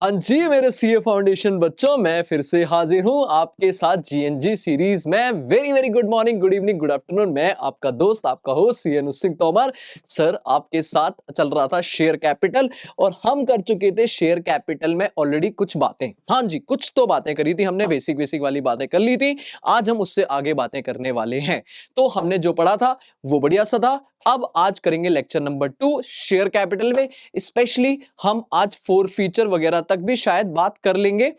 हाँ जी मेरे CA foundation बच्चों, मैं फिर से हाजिर हूँ आपके साथ जीएनजी सीरीज में। Very very good morning, good evening, good afternoon. मैं आपका दोस्त, आपका होस्ट सी अनुज सिंह तोमर। सर आपके साथ चल रहा था शेयर कैपिटल और हम कर चुके थे शेयर कैपिटल में ऑलरेडी कुछ बातें। हाँ जी, कुछ तो बातें करी थी हमने, बेसिक बेसिक वाली बातें कर ली थी। आज हम उससे आगे बातें करने वाले हैं। तो हमने जो पढ़ा था वो बढ़िया सा था। अब आज करेंगे लेक्चर नंबर 2 शेयर कैपिटल में। स्पेशली हम आज 4 फीचर वगैरह तक भी शायद बात कर लेंगे,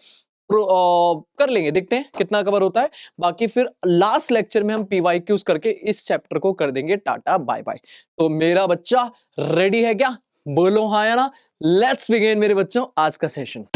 कर लेंगे, देखते हैं कितना कवर होता है। बाकी फिर लास्ट लेक्चर में हम पीवाईक्यूज करके इस चैप्टर को कर देंगे टाटा बाय बाय। तो मेरा बच्चा रेडी है क्या? बोलो हाँ या ना। लेट्स बिगिन मेरे बच्चों आज का सेशन।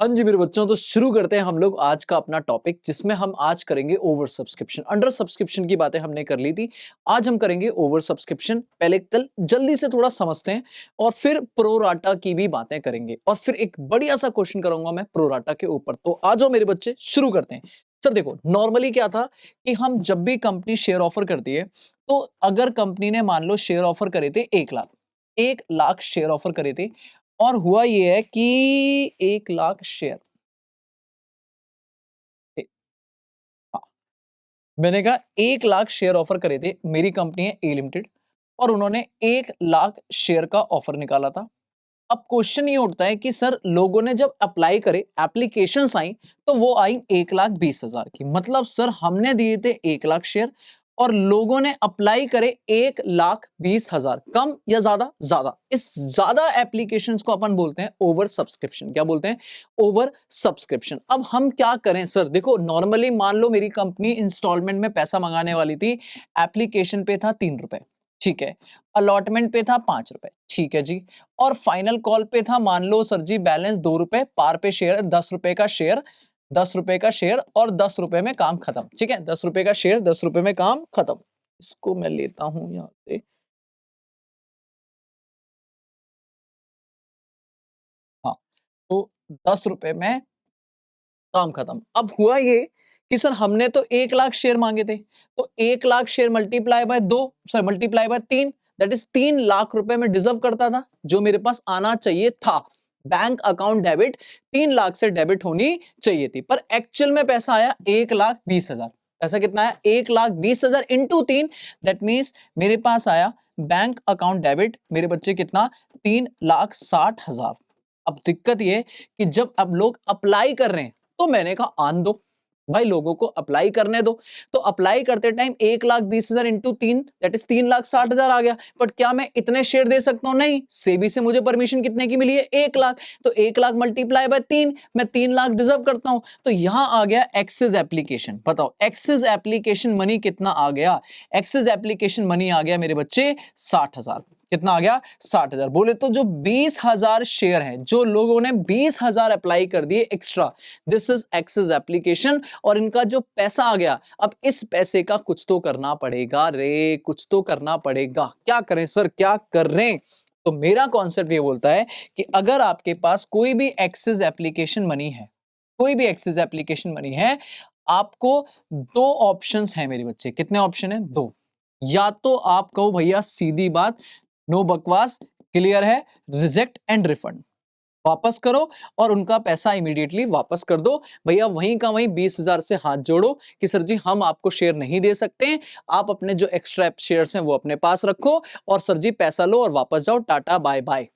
हाँ जी मेरे बच्चों, तो शुरू करते हैं हम लोग आज का अपना टॉपिक, जिसमें हम आज करेंगे ओवर सब्सक्रिप्शन। अंडर सब्सक्रिप्शन की बातें हमने कर ली थी, आज हम करेंगे ओवर सब्सक्रिप्शन। पहले कल जल्दी से थोड़ा समझते हैं और फिर प्रोराटा की भी बातें करेंगे और फिर एक बढ़िया सा क्वेश्चन करूंगा मैं प्रोराटा के ऊपर। तो आ जाओ मेरे बच्चे, शुरू करते हैं। सर देखो, नॉर्मली क्या था कि हम जब भी कंपनी शेयर ऑफर करती है, तो अगर कंपनी ने मान लो शेयर ऑफर करे थे 1 लाख, 1 लाख शेयर ऑफर करे थे और हुआ ये है कि 1 लाख शेयर, हाँ, मैंने कहा 1 लाख शेयर ऑफर करे थे। मेरी कंपनी है ए लिमिटेड और उन्होंने 1 लाख शेयर का ऑफर निकाला था। अब क्वेश्चन ये उठता है कि सर लोगों ने जब अप्लाई करे, एप्लीकेशंस आई, तो वो आई 1,20,000 की। मतलब सर हमने दिए थे 1 लाख शेयर और लोगों ने अप्लाई करे 1,20,000। कम या ज्यादा? ज्यादा। इस ज्यादा एप्लीकेशंस को अपन बोलते हैं ओवर सब्सक्रिप्शन। क्या बोलते हैं? Over subscription. अब हम क्या करें सर? देखो, नॉर्मली मान लो मेरी कंपनी इंस्टॉलमेंट में पैसा मंगाने वाली थी। एप्लीकेशन पे था 3 रुपए, ठीक है। अलॉटमेंट पे था 5 रुपए, ठीक है जी। और फाइनल कॉल पे था मान लो सर जी बैलेंस 2 रुपए, पार पे शेयर 10 रुपए का शेयर, 10 रुपए का शेयर और 10 रुपए में काम खत्म, ठीक है। 10 रुपए का शेयर, 10 रुपए में काम खत्म। इसको मैं लेता हूं यहां से, हाँ। तो 10 रुपए में काम खत्म। अब हुआ ये कि सर हमने तो 1 लाख शेयर मांगे थे, तो 1 lakh share multiply bye 2, sir multiply by 3, that is 3 lakh रुपए में डिजर्व करता था, जो मेरे पास आना चाहिए था। बैंक अकाउंट डेबिट 3 लाख से डेबिट होनी चाहिए थी, पर एक्चुअल में पैसा आया 1,20,000। पैसा कितना आया? 1,20,000 इंटू 3, दैट मीन्स मेरे पास आया बैंक अकाउंट डेबिट मेरे बच्चे कितना? 3,60,000। अब दिक्कत ये कि जब अब लोग अप्लाई कर रहे हैं, तो मैंने कहा आन दो भाई, लोगों को अप्लाई करने दो। तो अप्लाई करते टाइम 1,20,000 इंटू 3, दैट इज 3,60,000 आ गया। बट क्या मैं इतने शेयर दे सकता हूं? नहीं। सेबी से मुझे परमिशन कितने की मिली है? 1 लाख। तो 1 लाख मल्टीप्लाई बाय 3, मैं 3 लाख डिजर्व करता हूं। तो यहां आ गया एक्सेस एप्लीकेशन। बताओ एक्सेस एप्लीकेशन मनी कितना आ गया? एक्सेस एप्लीकेशन मनी आ गया मेरे बच्चे 60,000। कितना आ गया? 60,000। बोले तो जो 20,000 शेयर हैं, जो लोगों ने 20,000 अप्लाई कर दिए extra, this is excess application. और इनका जो पैसा आ गया, अब इस पैसे का कुछ तो करना पड़ेगा रे, कुछ तो करना पड़ेगा। क्या करें सर, क्या कर रहे हैं? तो मेरा कॉन्सेप्ट ये बोलता है कि अगर आपके पास कोई भी एक्सेस एप्लीकेशन मनी है, कोई भी एक्सेस एप्लीकेशन मनी है, आपको 2 ऑप्शंस हैं मेरे बच्चे। कितने ऑप्शन है? 2। या तो आप कहो भैया सीधी बात, नो बकवास, क्लियर है, रिजेक्ट एंड रिफंड, वापस करो और उनका पैसा इमीडिएटली वापस कर दो। भैया वहीं का वहीं 20,000 से हाथ जोड़ो कि सर जी हम आपको शेयर नहीं दे सकते, आप अपने जो एक्स्ट्रा शेयर्स हैं वो अपने पास रखो और सर जी पैसा लो और वापस जाओ, टाटा बाय बाय।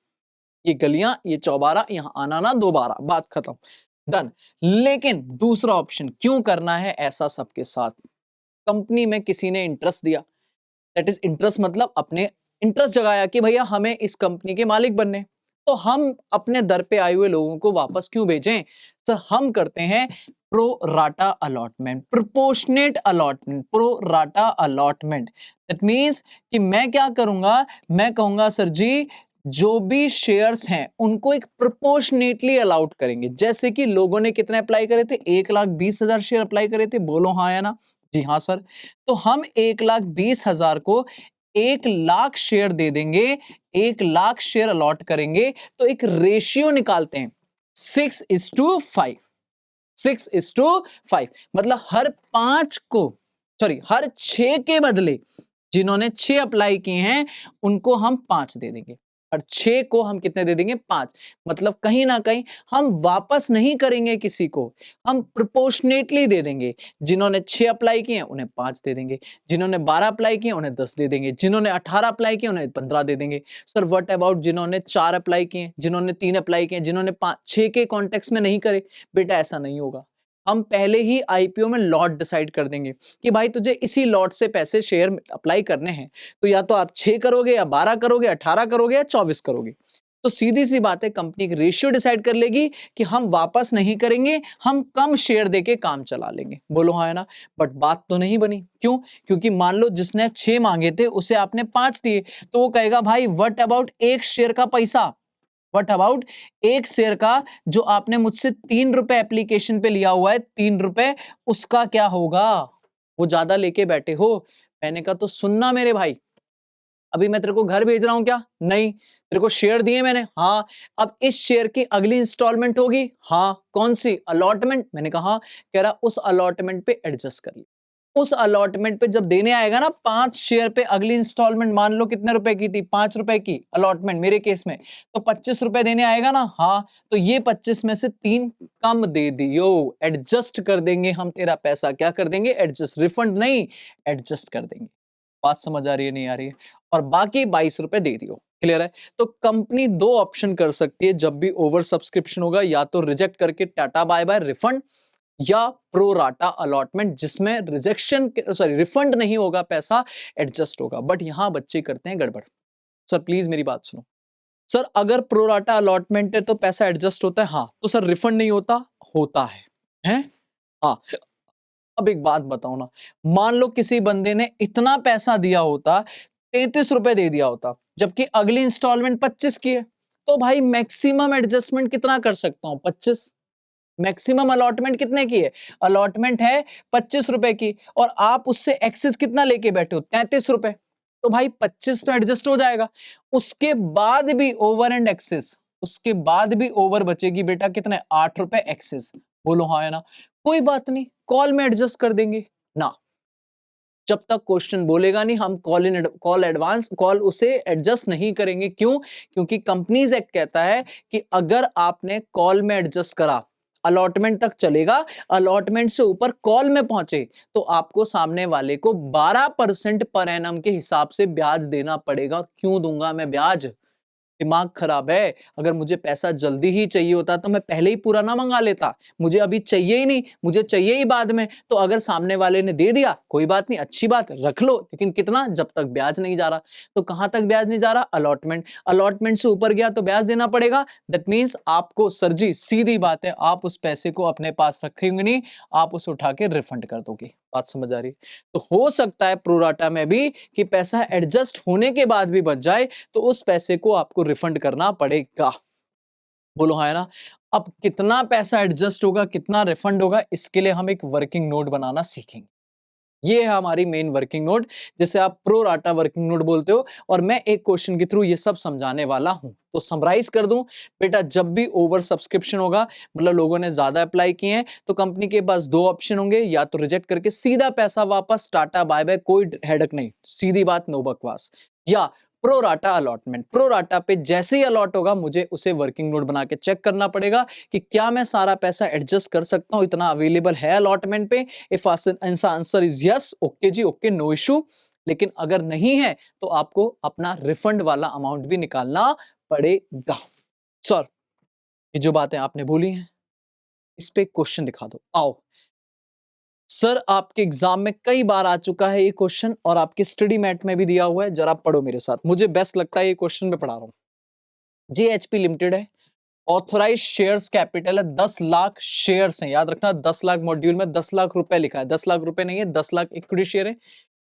ये गलियां, ये चौबारा, यहां आना ना दोबारा, बात खत्म, डन। लेकिन दूसरा ऑप्शन क्यों करना है ऐसा सबके साथ? कंपनी में किसी ने इंटरेस्ट दिया, दैट इज इंटरेस्ट मतलब अपने इंटरेस्ट जगाया कि भैया हमें इस कंपनी के मालिक बनने, तो हम अपने दर पे आए हुए लोगों को वापस क्यों भेजें? सर हम करते हैं pro rata allotment, proportionate allotment, pro rata allotment. That means कि मैं क्या करूंगा, मैं कहूंगा सर जी जो भी शेयर्स हैं उनको एक प्रोपोर्शनेटली अलाउट करेंगे। जैसे कि लोगों ने कितने अप्लाई करे थे? 1,20,000 शेयर अप्लाई करे थे। बोलो हाँ या ना? जी हाँ सर। तो हम 1,20,000 को 1 लाख शेयर दे देंगे, 1 लाख शेयर अलॉट करेंगे। तो एक रेशियो निकालते हैं 6:5, 6:5, मतलब हर 6 के बदले जिन्होंने 6 अप्लाई किए हैं उनको हम 5 दे देंगे, और 6 को हम कितने दे देंगे? 5। मतलब कहीं ना कहीं हम वापस नहीं करेंगे किसी को, हम प्रोपोर्शनेटली दे देंगे। जिन्होंने 6 अप्लाई किए उन्हें 5 दे देंगे, जिन्होंने 12 अप्लाई किए उन्हें 10 दे देंगे, जिन्होंने 18 अप्लाई किए उन्हें 15 दे देंगे। सर व्हाट अबाउट जिन्होंने 4 अप्लाई किए, जिन्होंने 3 अप्लाई किए, जिन्होंने 6 के कॉन्टेक्स्ट में नहीं करे? बेटा ऐसा नहीं होगा, हम पहले ही आईपीओ में लॉट डिसाइड कर देंगे कि भाई तुझे इसी लॉट से पैसे शेयर अप्लाई करने हैं, तो या तो आप 6 करोगे या 12 करोगे, 18 करोगे या 24 करोगे। तो सीधी सी बात है, कंपनी की रेशियो डिसाइड कर लेगी कि हम वापस नहीं करेंगे, हम कम शेयर देके काम चला लेंगे। बोलो हाँ है ना? बट बात तो नहीं बनी। क्यों? क्योंकि मान लो जिसने 6 मांगे थे उसे आपने 5 दिए, तो वो कहेगा भाई व्हाट अबाउट एक शेयर का पैसा, व्हाट अबाउट एक शेयर का जो आपने मुझसे 3 रुपए एप्लीकेशन पे लिया हुआ है, 3 रुपए, उसका क्या होगा? वो ज्यादा लेके बैठे हो। मैंने कहा तो सुनना मेरे भाई, अभी मैं तेरे को घर भेज रहा हूं क्या? नहीं। तेरे को शेयर दिए मैंने? हाँ। अब इस शेयर की अगली इंस्टॉलमेंट होगी? हाँ। कौन सी? अलॉटमेंट। मैंने कहा हाँ। कह रहा उस अलॉटमेंट पे एडजस्ट कर लिया। उस अलॉटमेंट पे जब देने आएगा ना 5 शेयर पे अगली इंस्टॉलमेंट, मान लो कितने रुपए की थी? 5 रुपए की अलॉटमेंट मेरे केस में, तो 25 रुपए देने आएगा ना? हाँ। तो ये 25 में से 3 कम दे दियो, एडजस्ट कर देंगे हम तेरा पैसा। क्या कर देंगे? एडजस्ट। रिफंड नहीं, एडजस्ट कर देंगे। बात समझ आ रही है नहीं आ रही है? और बाकी 22 रुपए दे दियो। क्लियर है? तो कंपनी 2 ऑप्शन कर सकती है जब भी ओवर सब्सक्रिप्शन होगा, या तो रिजेक्ट करके टाटा बाय बाय रिफंड, या प्रो राटा अलॉटमेंट जिसमें रिफंड नहीं होगा, पैसा एडजस्ट होगा। बट यहां बच्चे करते हैं गड़बड़। सर प्लीज मेरी बात सुनो। सर अगर प्रो राटा अलॉटमेंट है तो पैसा एडजस्ट होता है? हाँ। तो सर रिफंड नहीं होता? होता है, हैं? हाँ। अब एक बात बताओ ना, मान लो किसी बंदे ने इतना पैसा दिया होता, 33 रुपए दे दिया होता, जबकि अगली इंस्टॉलमेंट 25 की है, तो भाई मैक्सिमम एडजस्टमेंट कितना कर सकता हूं? 25। मैक्सिमम अलॉटमेंट कितने की है? अलॉटमेंट है 25 रुपए की, और आप उससे एक्सेस कितना लेके बैठे हो? 33 रुपए। तो भाई 25 तो एडजस्ट हो जाएगा। उसके बाद भी ओवर एंड एक्सेस, उसके बाद भी ओवर बचेगी बेटा कितने? 8 रुपए एक्सेस। बोलो हाँ है ना? कोई बात नहीं, कॉल में एडजस्ट कर देंगे ना। जब तक क्वेश्चन बोलेगा नहीं हम कॉल एडवांस कॉल उसे एडजस्ट नहीं करेंगे। क्यों? क्योंकि कंपनीज एक्ट कहता है कि अगर आपने कॉल में एडजस्ट करा, अलॉटमेंट तक चलेगा, अलॉटमेंट से ऊपर कॉल में पहुंचे तो आपको सामने वाले को 12% पर एनम के हिसाब से ब्याज देना पड़ेगा। क्यों दूंगा मैं ब्याज? दिमाग खराब है? अगर मुझे पैसा जल्दी ही चाहिए होता तो मैं पहले ही पूरा ना मंगा लेता। मुझे अभी चाहिए ही नहीं, मुझे चाहिए ही बाद में। तो अगर सामने वाले ने दे दिया कोई बात नहीं, अच्छी बात, रख लो, लेकिन कितना? जब तक ब्याज नहीं जा रहा। तो कहां तक ब्याज नहीं जा रहा? अलॉटमेंट। अलॉटमेंट से ऊपर गया तो ब्याज देना पड़ेगा। दैट मीन्स आपको सर जी सीधी बात है, आप उस पैसे को अपने पास रखेंगे नहीं, आप उसे उठा के रिफंड कर दोगे। बात समझ आ रही? तो हो सकता है प्रोराटा में भी कि पैसा एडजस्ट होने के बाद भी बच जाए, तो उस पैसे को आपको रिफंड करना पड़ेगा। बोलो हाँ है ना? अब कितना पैसा एडजस्ट होगा, कितना रिफंड होगा, इसके लिए हम एक वर्किंग नोट बनाना सीखेंगे। ये है हमारी मेन वर्किंग नोट, जिसे आप प्रो राटा वर्किंग नोट बोलते हो, और मैं एक क्वेश्चन के थ्रू ये सब समझाने वाला हूं। तो समराइज कर दूं बेटा, जब भी ओवर सब्सक्रिप्शन होगा, मतलब लोगों ने ज्यादा अप्लाई किए हैं, तो कंपनी के पास 2 ऑप्शन होंगे, या तो रिजेक्ट करके सीधा पैसा वापस, टाटा बाय बाय, कोई हेडक नहीं, सीधी बात, नो बकवास, या pro rata allotment. Pro rata पे जैसे ही अलॉट होगा मुझे उसे वर्किंग नोट बना के चेक करना पड़ेगा कि क्या मैं सारा पैसा एडजस्ट कर सकता हूं, इतना अवेलेबल है अलॉटमेंट पे। If answer is yes, okay जी, ओके, नो इशू। लेकिन अगर नहीं है तो आपको अपना रिफंड वाला अमाउंट भी निकालना पड़ेगा। सर ये जो बातें आपने बोली हैं इस पे क्वेश्चन दिखा दो, आओ। सर आपके एग्जाम में कई बार आ चुका है ये क्वेश्चन, और आपके स्टडी मैट में भी दिया हुआ है, जरा पढ़ो मेरे साथ, मुझे बेस्ट लगता है ये क्वेश्चन मैं पढ़ा रहा हूं। जेएचपी लिमिटेड है, ऑथोराइज शेयर्स कैपिटल है 10 लाख शेयर्स हैं, याद रखना 10 लाख, मॉड्यूल में 10 लाख रुपए लिखा है, 10 लाख रुपए नहीं है, 10 लाख इक्विटी शेयर है।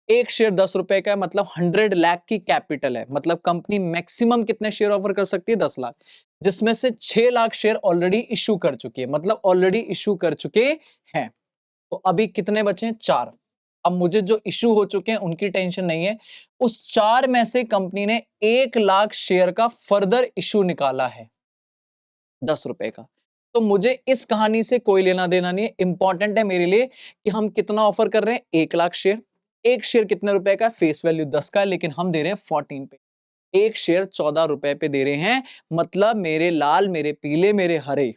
एक शेयर 10 रुपए का है, मतलब 100 लाख की कैपिटल है, मतलब कंपनी मैक्सिमम कितने शेयर ऑफर कर सकती है? 10 लाख, जिसमें से 6 लाख शेयर ऑलरेडी इश्यू कर चुकी है, मतलब ऑलरेडी इश्यू कर चुके हैं। तो अभी कितने बचे हैं? 4। अब मुझे जो इश्यू हो चुके हैं उनकी टेंशन नहीं है, उस 4 में से कंपनी ने 1 लाख शेयर का फर्दर इश्यू निकाला है 10 रुपए का। तो मुझे इस कहानी से कोई लेना देना नहीं है। इंपॉर्टेंट है मेरे लिए कि हम कितना ऑफर कर रहे हैं, 1 लाख शेयर। एक शेयर कितने रुपए का, फेस वैल्यू 10 का है, लेकिन हम दे रहे हैं 14 पे। एक शेयर 14 रुपए पे दे रहे हैं, मतलब मेरे लाल, मेरे पीले, मेरे हरे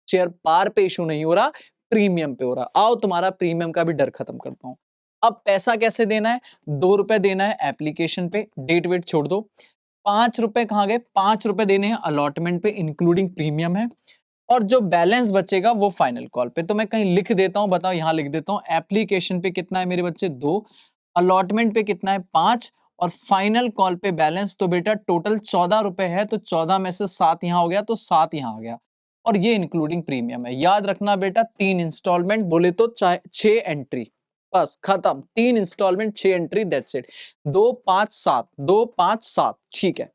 शेयर पार पे इशू नहीं हो रहा, प्रीमियम पे हो रहा। आओ तुम्हारा प्रीमियम का भी डर खत्म करता हूं। अब पैसा कैसे देना है, 2 रुपए देना है एप्लीकेशन पे, डेट वेट छोड़ दो। 5 रुपए कहां गए, 5 रुपए देने हैं अलॉटमेंट पे, इंक्लूडिंग प्रीमियम है। और जो बैलेंस बचेगा वो फाइनल कॉल पे। तो मैं कहीं लिख देता हूं, बताओ, यहां लिख देता हूं। एप्लीकेशन पे कितना है मेरे बच्चे, 2, अलॉटमेंट पे कितना है, 5, और फाइनल कॉल पे बैलेंस तो बेटा टोटल 14 रुपए है, तो 14 में से 7 यहां हो गया, तो 7 यहां आ गया, और ये इंक्लूडिंग प्रीमियम है। याद रखना बेटा, 3 इंस्टॉलमेंट बोले तो 6 एंट्री, बस खत्म। 3 इंस्टॉलमेंट 6 एंट्री, दैट्स इट। 2 5 7, 2 5 7, ठीक है।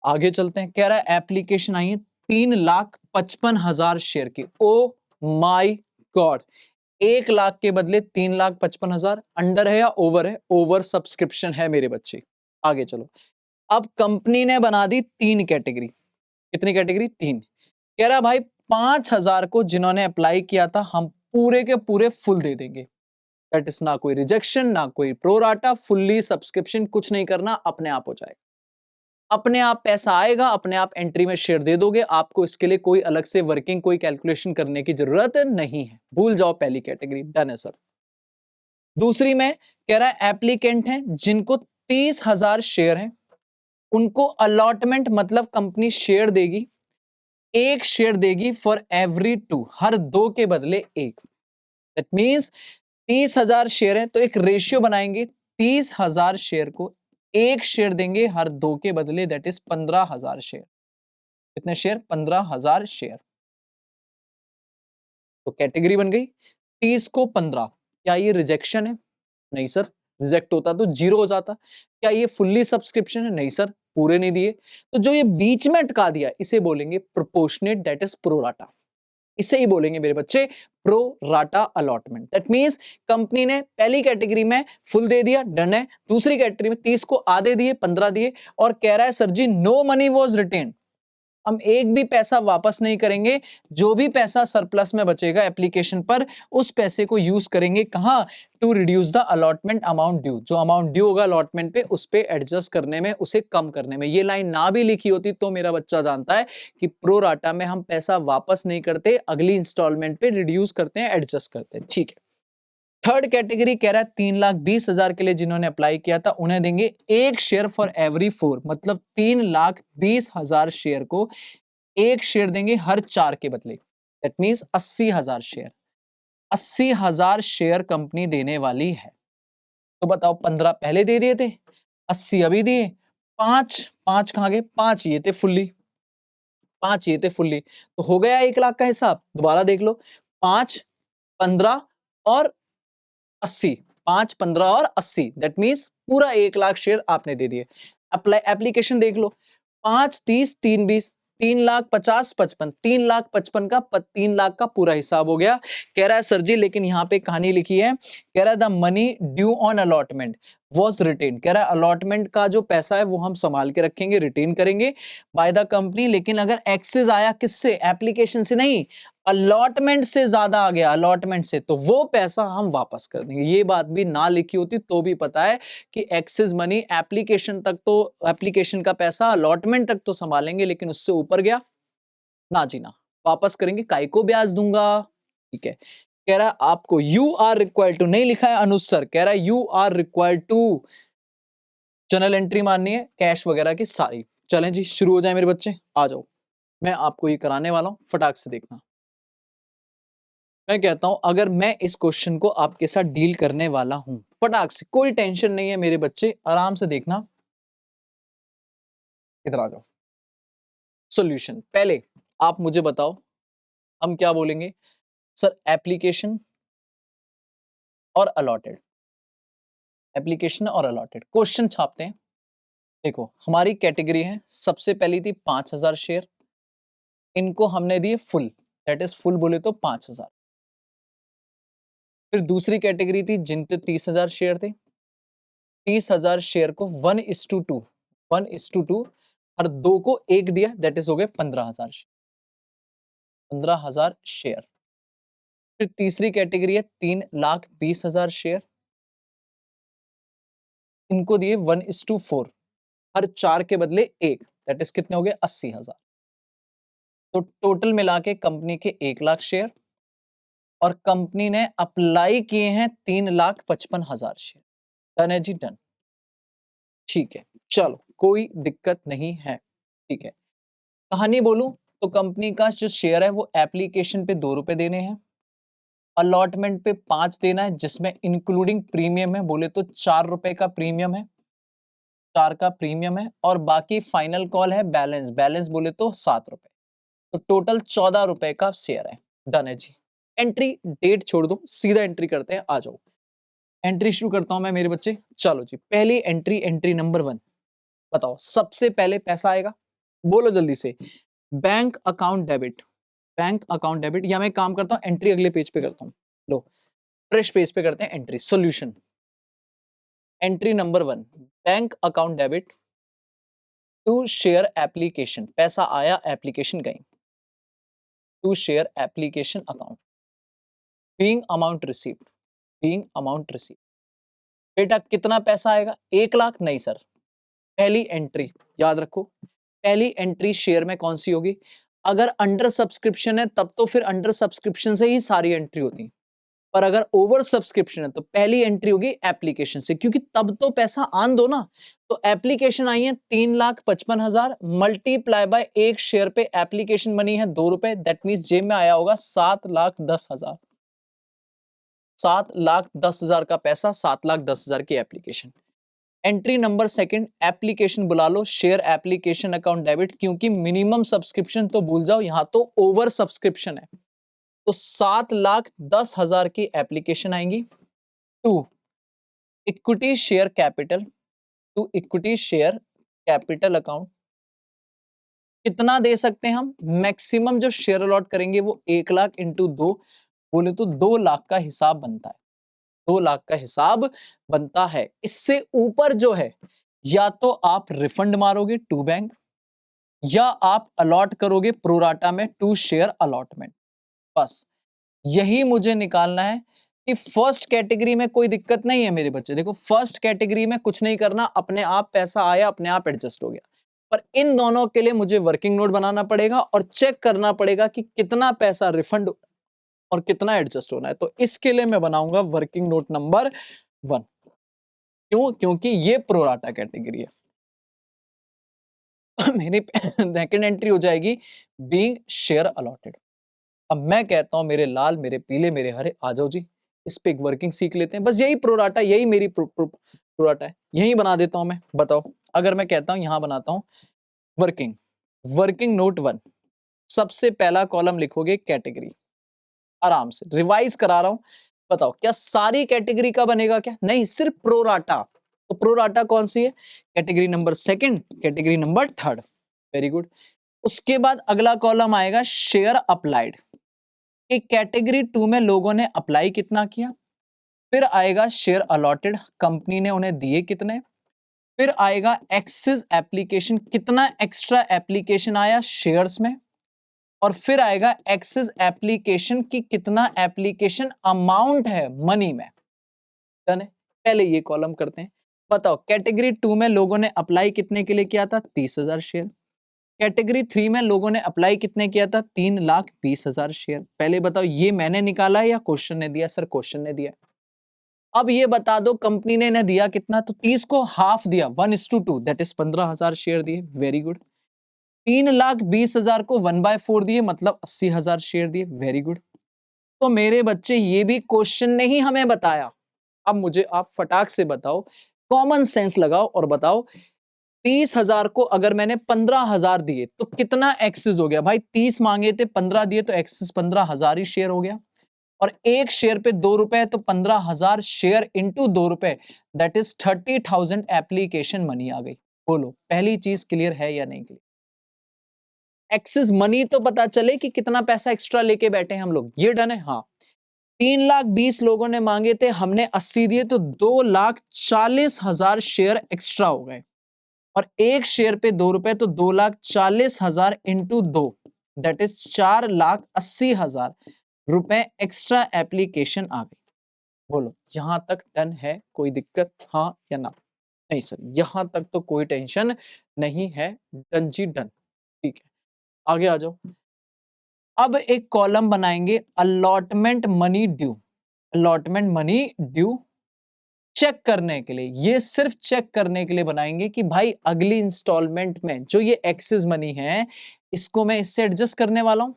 आगे चलते हैं। कह रहा है एप्लीकेशन आई है 3,55,000 शेयर की। ओ माई गॉड, 1 लाख के बदले 3,55,000, अंडर है या ओवर है, ओवर सब्सक्रिप्शन है मेरे बच्चे। आगे चलो। अब कंपनी ने बना दी 3 कैटेगरी। कितनी कैटेगरी, 3। कह रहा भाई 5,000 को जिन्होंने अप्लाई किया था, हम पूरे के पूरे फुल दे देंगे। दैट इज ना कोई रिजेक्शन, ना कोई प्रोराटा, फुल्ली सब्सक्रिप्शन, कुछ नहीं करना, अपने आप हो जाएगा। अपने आप पैसा आएगा, अपने आप एंट्री में शेयर दे दोगे। आपको इसके लिए कोई अलग से वर्किंग, कोई कैलकुलेशन करने की जरूरत नहीं है। भूल जाओ पहली कैटेगरी, डन है सर। दूसरी में कह रहा है एप्लीकेंट हैं जिनको 30,000 शेयर हैं, उनको अलॉटमेंट मतलब कंपनी शेयर देगी, एक शेयर देगी फॉर एवरी 2, हर 2 के बदले 1। दैट मींस 30,000 शेयर है तो एक रेशियो बनाएंगे, 30,000 शेयर को एक शेयर देंगे हर 2 के बदले, दैट इज 15,000 शेयर। कितने शेयर, 15,000 शेयर। तो कैटेगरी बन गई 30 को 15। क्या ये रिजेक्शन है, नहीं सर। रिजेक्ट होता तो 0 हो जाता। क्या ये फुल्ली सब्सक्रिप्शन है, नहीं सर, पूरे नहीं दिए। तो जो ये बीच में अटका दिया, इसे बोलेंगे प्रोपोर्शनेट, दैट इज प्रोराटा। इसे ही बोलेंगे मेरे बच्चे pro rata allotment. That means company ने पहली कैटेगरी में फुल दे दिया, डन है। दूसरी कैटेगरी में 30 को आधे दिए, 15 दिए, और कह रहा है सर जी नो मनी वाज रिटेन, हम एक भी पैसा वापस नहीं करेंगे। जो भी पैसा सरप्लस में बचेगा एप्लीकेशन पर, उस पैसे को यूज करेंगे कहां, to reduce the allotment amount due. जो अमाउंट ड्यू होगा अलॉटमेंट पे, उस पे एडजस्ट करने में, उसे कम करने में। ये लाइन ना भी लिखी होती तो मेरा बच्चा जानता है कि प्रो राटा में हम पैसा वापस नहीं करते, अगली इंस्टॉलमेंट पे रिड्यूस करते हैं, एडजस्ट करते हैं, ठीक है। थर्ड कैटेगरी कह रहा है 3,20,000 के लिए जिन्होंने अप्लाई किया था, उन्हें देंगे एक शेयर फॉर एवरी 4, मतलब 3,20,000 शेयर को एक शेयर देंगे हर 4 के बदले। That means 80,000 share. 80,000 share company देने वाली है। तो बताओ 15 पहले दे दिए थे, 80 अभी दिए, 5 कहां गए, 5 ये थे फुल्ली, 5 ये थे फुल्ली, तो हो गया 1 लाख का हिसाब। दोबारा देख लो, 5 15 और 80, 5 15 और 80, दैट मींस पूरा 1 लाख शेयर आपने दे दिए। अप्लाई एप्लीकेशन देख लो, 5 30 3 20, 3,50,000 55, 3,55,000 का 3 लाख का पूरा हिसाब हो गया। कह रहा है सर जी लेकिन यहाँ पे कहानी लिखी है, कह रहा है the money due on allotment was written. कह रहा है अलॉटमेंट का जो पैसा है वो हम संभाल के रखेंगे, रिटेन करेंगे बाय द कंपनी। लेकिन अगर एक्सेस आया किससे, एप्लीकेशन से नहीं, अलॉटमेंट से ज्यादा आ गया, अलॉटमेंट से, तो वो पैसा हम वापस कर देंगे। ये बात भी ना लिखी होती तो भी पता है कि एक्सेस मनी एप्लीकेशन तक, तो एप्लीकेशन का पैसा अलॉटमेंट तक तो संभालेंगे, लेकिन उससे ऊपर गया ना जी ना, वापस करेंगे, काय को ब्याज दूंगा, ठीक है। कह रहा है आपको यू आर रिक्वायर्ड टू, नहीं लिखा है अनुज सर, कह रहा है you are required to journal entry मारनी है, कैश वगैरह की सारी। चलें जी शुरू हो जाए मेरे बच्चे, आ जाओ, मैं आपको ये कराने वाला हूं, फटाक से देखना। मैं कहता हूं अगर मैं इस क्वेश्चन को आपके साथ डील करने वाला हूं, फटाक से, कोई टेंशन नहीं है मेरे बच्चे, आराम से देखना। इधर आ जाओ। सॉल्यूशन पहले आप मुझे बताओ, हम क्या बोलेंगे सर, एप्लीकेशन और अलॉटेड, एप्लीकेशन और अलॉटेड, क्वेश्चन छापते हैं। देखो हमारी कैटेगरी है, सबसे पहली थी 5,000 शेयर, इनको हमने दिए फुल, दैट इज फुल बोले तो 5,000। फिर दूसरी कैटेगरी थी जिन पे 30,000 शेयर थे, 30,000 शेयर को 1:2, 1:2 हर 2 को 1 दिया, दैट इज हो गए 15,000 शेयर। 15,000 शेयर। फिर तीसरी कैटेगरी है 3,20,000 शेयर, इनको दिए 1:4, हर 4 के बदले 1, दैट इज कितने हो गए 80,000। तो टोटल मिला के कंपनी के 1 लाख शेयर और कंपनी ने अप्लाई किए हैं 3,55,000 शेयर। डन है जी, डन। ठीक है, चलो कोई दिक्कत नहीं है। ठीक है, कहानी बोलूं तो कंपनी का जो शेयर है वो एप्लीकेशन पे 2 रुपए देने हैं, अलॉटमेंट पे 5 देना है, जिसमें इंक्लूडिंग प्रीमियम है बोले तो 4 रुपए का प्रीमियम है, 4 का प्रीमियम है, और बाकी फाइनल कॉल है बैलेंस, बैलेंस बोले तो 7 रुपए, तो टोटल 14 रुपए का शेयर है। डन है जी। एंट्री डेट छोड़ दो, सीधा एंट्री करते हैं, आ जाओ। एंट्री शुरू करता हूं मैं मेरे बच्चे, चलो जी। पहली एंट्री, एंट्री नंबर 1, बताओ सबसे पहले पैसा आएगा, बोलो जल्दी से। Bank account debit, bank account debit, या मैं काम करता हूं एंट्री अगले पेज पे करता हूं, लो फ्रेश पेज पे करते हैं entry. Solution, entry number 1, bank account debit to share application, पैसा आया, एप्लीकेशन गई, to share application account, being amount received, being amount received. बेटा कितना पैसा आएगा, 1 लाख? नहीं सर, पहली एंट्री याद रखो, पहली एंट्री शेयर में कौन सी होगी, अगर अंडर सब्सक्रिप्शन है तब तो फिर अंडर सब्सक्रिप्शन से ही सारी एंट्री होती, पर अगर ओवर सब्सक्रिप्शन है तो पहली एंट्री होगी एप्लीकेशन से, क्योंकि तब तो पैसा आन दो ना। तो एप्लीकेशन आई है 3,55,000 मल्टीप्लाई बाय एक शेयर पे एप्लीकेशन मनी है 2 रुपए, दैट मींस जेब में आया होगा 7,10,000, 7,10,000 का पैसा, 7,10,000 की एप्लीकेशन। एंट्री नंबर 2, एप्लीकेशन बुला लो, शेयर एप्लीकेशन अकाउंट डेबिट, क्योंकि मिनिमम सब्सक्रिप्शन तो भूल जाओ, यहां तो ओवर सब्सक्रिप्शन है, तो 7,10,000 की एप्लीकेशन आएंगी। 2, equity share capital, to equity share capital account, कितना दे सकते हैं हम, मैक्सिमम जो शेयर अलॉट करेंगे वो 1 लाख इंटू 2, बोले तो 2 लाख का हिसाब बनता है, 2 लाख का हिसाब बनता है। इससे ऊपर जो है या तो आप रिफंड मारोगे टू बैंक, या आप अलॉट करोगे प्रोराटा में टू शेयर अलॉटमेंट, बस यही मुझे निकालना है। कि फर्स्ट कैटेगरी में कोई दिक्कत नहीं है मेरे बच्चे, देखो फर्स्ट कैटेगरी में कुछ नहीं करना, अपने आप पैसा आया, अपने आप एडजस्ट हो गया, पर इन दोनों के लिए मुझे वर्किंग नोट बनाना पड़ेगा और चेक करना पड़ेगा कि कितना पैसा रिफंड और कितना एडजस्ट होना है। तो इसके लिए मैं बनाऊंगा वर्किंग नोट नंबर 1। क्यों? क्योंकि ये प्रोराटा कैटेगरी है। मेरी सेकंड एंट्री हो जाएगी बीइंग शेयर अलॉटेड। अब मैं कहता हूं मेरे लाल, मेरे पीले, मेरे हरे, आ जाओ जी, इस पे एक वर्किंग सीख लेते हैं, बस यही प्रोराटा, यही मेरी प्रोराटा है, यही बना देता हूं मैं। बताओ अगर मैं कहता हूं यहां बनाता हूं वर्किंग, वर्किंग नोट 1, सबसे पहला कॉलम लिखोगे कैटेगरी, आराम से रिवाइज करा रहा हूं। बताओ क्या सारी कैटेगरी का बनेगा क्या? नहीं, सिर्फ प्रोराटा। तो प्रोराटा कौन सी है? Category number 2, category number 3, very good. उसके बाद अगला कॉलम आएगा शेयर अप्लाइड, कि कैटेगरी 2 में लोगों ने अप्लाई कितना किया। फिर आएगा शेयर अलॉटेड, कंपनी ने उन्हें दिए कितने। फिर आएगा एक्सेस एप्लीकेशन, कितना एक्स्ट्रा एप्लीकेशन आया शेयर्स में। और फिर आएगा एक्सेस एप्लीकेशन की कितना एप्लीकेशन अमाउंट है मनी में। डन है, पहले ये कॉलम करते हैं। बताओ कैटेगरी 2 में लोगों ने अप्लाई कितने के लिए किया था? 30,000 शेयर। कैटेगरी 3 में लोगों ने अप्लाई कितने किया था? 3,20,000 शेयर। पहले बताओ ये मैंने निकाला है या क्वेश्चन ने दिया? सर क्वेश्चन ने दिया। अब ये बता दो कंपनी ने इन्हें दिया कितना? तो 30 को हाफ दिया, 1:2, दैट इज 15,000 शेयर दिए, वेरी गुड। 3,20,000 को 1/4 दिए, मतलब 80,000 शेयर दिए, वेरी गुड। तो मेरे बच्चे ये भी क्वेश्चन ने ही हमें बताया। अब मुझे आप फटाक से बताओ, कॉमन सेंस लगाओ और बताओ 30,000 को अगर मैंने 15,000 दिए तो कितना एक्सेस हो गया? भाई 30 मांगे थे, 15 दिए, तो एक्सेस 15,000 ही शेयर हो गया। और एक शेयर पे 2 रुपए, तो 15,000 शेयर इंटू 2 रुपए, दैट इज 30,000 एप्लीकेशन मनी आ गई। बोलो पहली चीज क्लियर है या नहीं क्लियर? एक्सेस मनी तो पता चले कि कितना पैसा एक्स्ट्रा लेके बैठे हैं हम लोग, ये डन है। हाँ, 3,20,000 लोगों ने मांगे थे, हमने 80 दिए, तो 2,40,000 शेयर एक्स्ट्रा हो गए। और एक शेयर पे 2 रुपए, तो 2,40,000 इंटू 2, दैट इज 4,80,000 रुपए एक्स्ट्रा एप्लीकेशन आ गई। बोलो यहां तक डन है, कोई दिक्कत हाँ या ना? नहीं सर, यहां तक तो कोई टेंशन नहीं है, डन जी डन। ठीक है, आगे आ जाओ। अब एक कॉलम बनाएंगे allotment money due. Allotment money due check करने के लिए, ये सिर्फ चेक करने के लिए बनाएंगे कि भाई अगली इंस्टॉलमेंट में जो ये एक्सेस मनी है इसको मैं इससे एडजस्ट करने वाला हूं